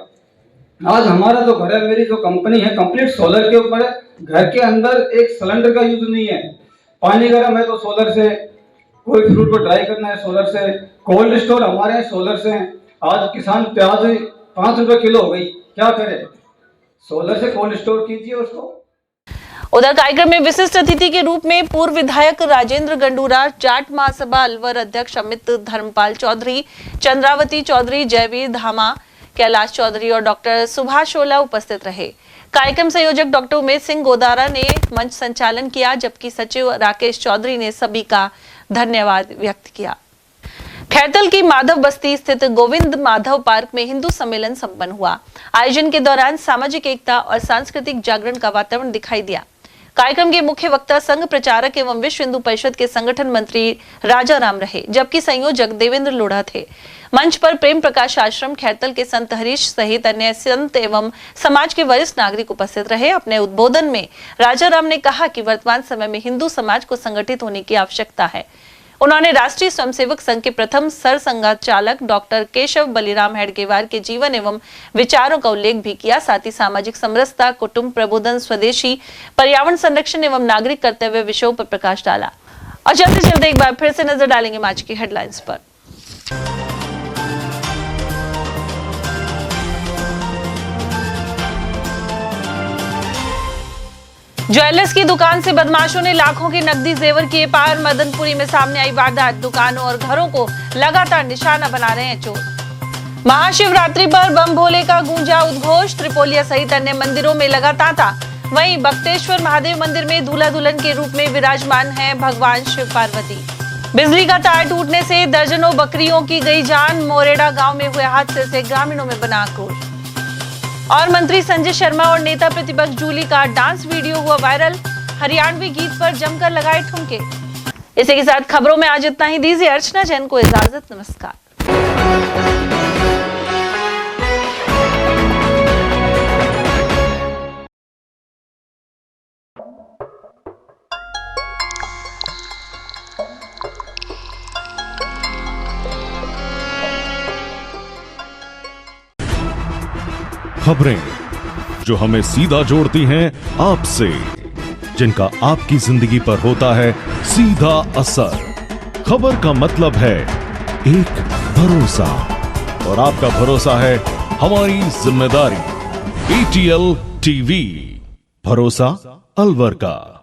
आज हमारा जो घर है, मेरी जो कंपनी है, कंप्लीट सोलर के ऊपर है। घर के अंदर एक सिलेंडर का यूज नहीं है। पानी गर्म है तो सोलर से, कोई फ्रूट को ड्राई करना है सोलर से, कोल्ड स्टोर हमारे यहाँ सोलर से हैं। आज किसान प्याज 5 रुपए किलो हो गई, क्या करे? सोलर से कोल्ड स्टोर कीजिए उसको।
उधर कार्यक्रम में विशिष्ट अतिथि के रूप में पूर्व विधायक राजेंद्र गंडूरा, जाट महासभा अलवर अध्यक्ष अमित धर्मपाल चौधरी, चंद्रावती चौधरी, जयवीर धामा, कैलाश चौधरी और डॉक्टर सुभाष ओला उपस्थित रहे। कार्यक्रम संयोजक डॉक्टर उमेश सिंह गोदारा ने मंच संचालन किया, जबकि सचिव राकेश चौधरी ने सभी का धन्यवाद व्यक्त किया। खैरतल की माधव बस्ती स्थित गोविंद माधव पार्क में हिंदू सम्मेलन संपन्न हुआ। आयोजन के दौरान सामाजिक एकता और सांस्कृतिक जागरण का वातावरण दिखाई दिया। कार्यक्रम के मुख्य वक्ता संघ प्रचारक एवं विश्व हिंदू परिषद के संगठन मंत्री राजा राम रहे, जबकि संयोजक देवेंद्र लोढ़ा थे। मंच पर प्रेम प्रकाश आश्रम खैरतल के संत हरीश सहित अन्य संत एवं समाज के वरिष्ठ नागरिक उपस्थित रहे। अपने उद्बोधन में राजा राम ने कहा कि वर्तमान समय में हिंदू समाज को संगठित होने की आवश्यकता है। उन्होंने राष्ट्रीय स्वयंसेवक संघ के प्रथम सरसंघचालक डॉक्टर केशव बलिराम हेडगेवार के जीवन एवं विचारों का उल्लेख भी किया। साथ ही सामाजिक समरसता, कुटुंब प्रबोधन, स्वदेशी, पर्यावरण संरक्षण एवं नागरिक कर्तव्य विषयों पर प्रकाश डाला। और चलते चलते एक बार फिर से नजर डालेंगे आज की हेडलाइंस पर। ज्वेलर्स की दुकान से बदमाशों ने लाखों के नकदी जेवर किए पार। मदनपुरी में सामने आई वारदात। दुकानों और घरों को लगातार निशाना बना रहे हैं चोर। महाशिवरात्रि पर बम भोले का गूंजा उद्घोष। त्रिपोलिया सहित अन्य मंदिरों में लगा तांता। वहीं बख्तेश्वर महादेव मंदिर में दूल्हा दुल्हन के रूप में विराजमान है भगवान शिव पार्वती। बिजली का तार टूटने से दर्जनों बकरियों की गई जान। मोरेड़ा गांव में हुए हादसे से ग्रामीणों में बना आक्रोश। और मंत्री संजय शर्मा और नेता प्रतिपक्ष जूली का डांस वीडियो हुआ वायरल। हरियाणवी गीत पर जमकर लगाए ठुमके। इसी के साथ खबरों में आज इतना ही। दीजिए अर्चना जैन को इजाजत। नमस्कार।
खबरें जो हमें सीधा जोड़ती हैं आपसे, जिनका आपकी जिंदगी पर होता है सीधा असर। खबर का मतलब है एक भरोसा, और आपका भरोसा है हमारी जिम्मेदारी। ATL TV, भरोसा अलवर का।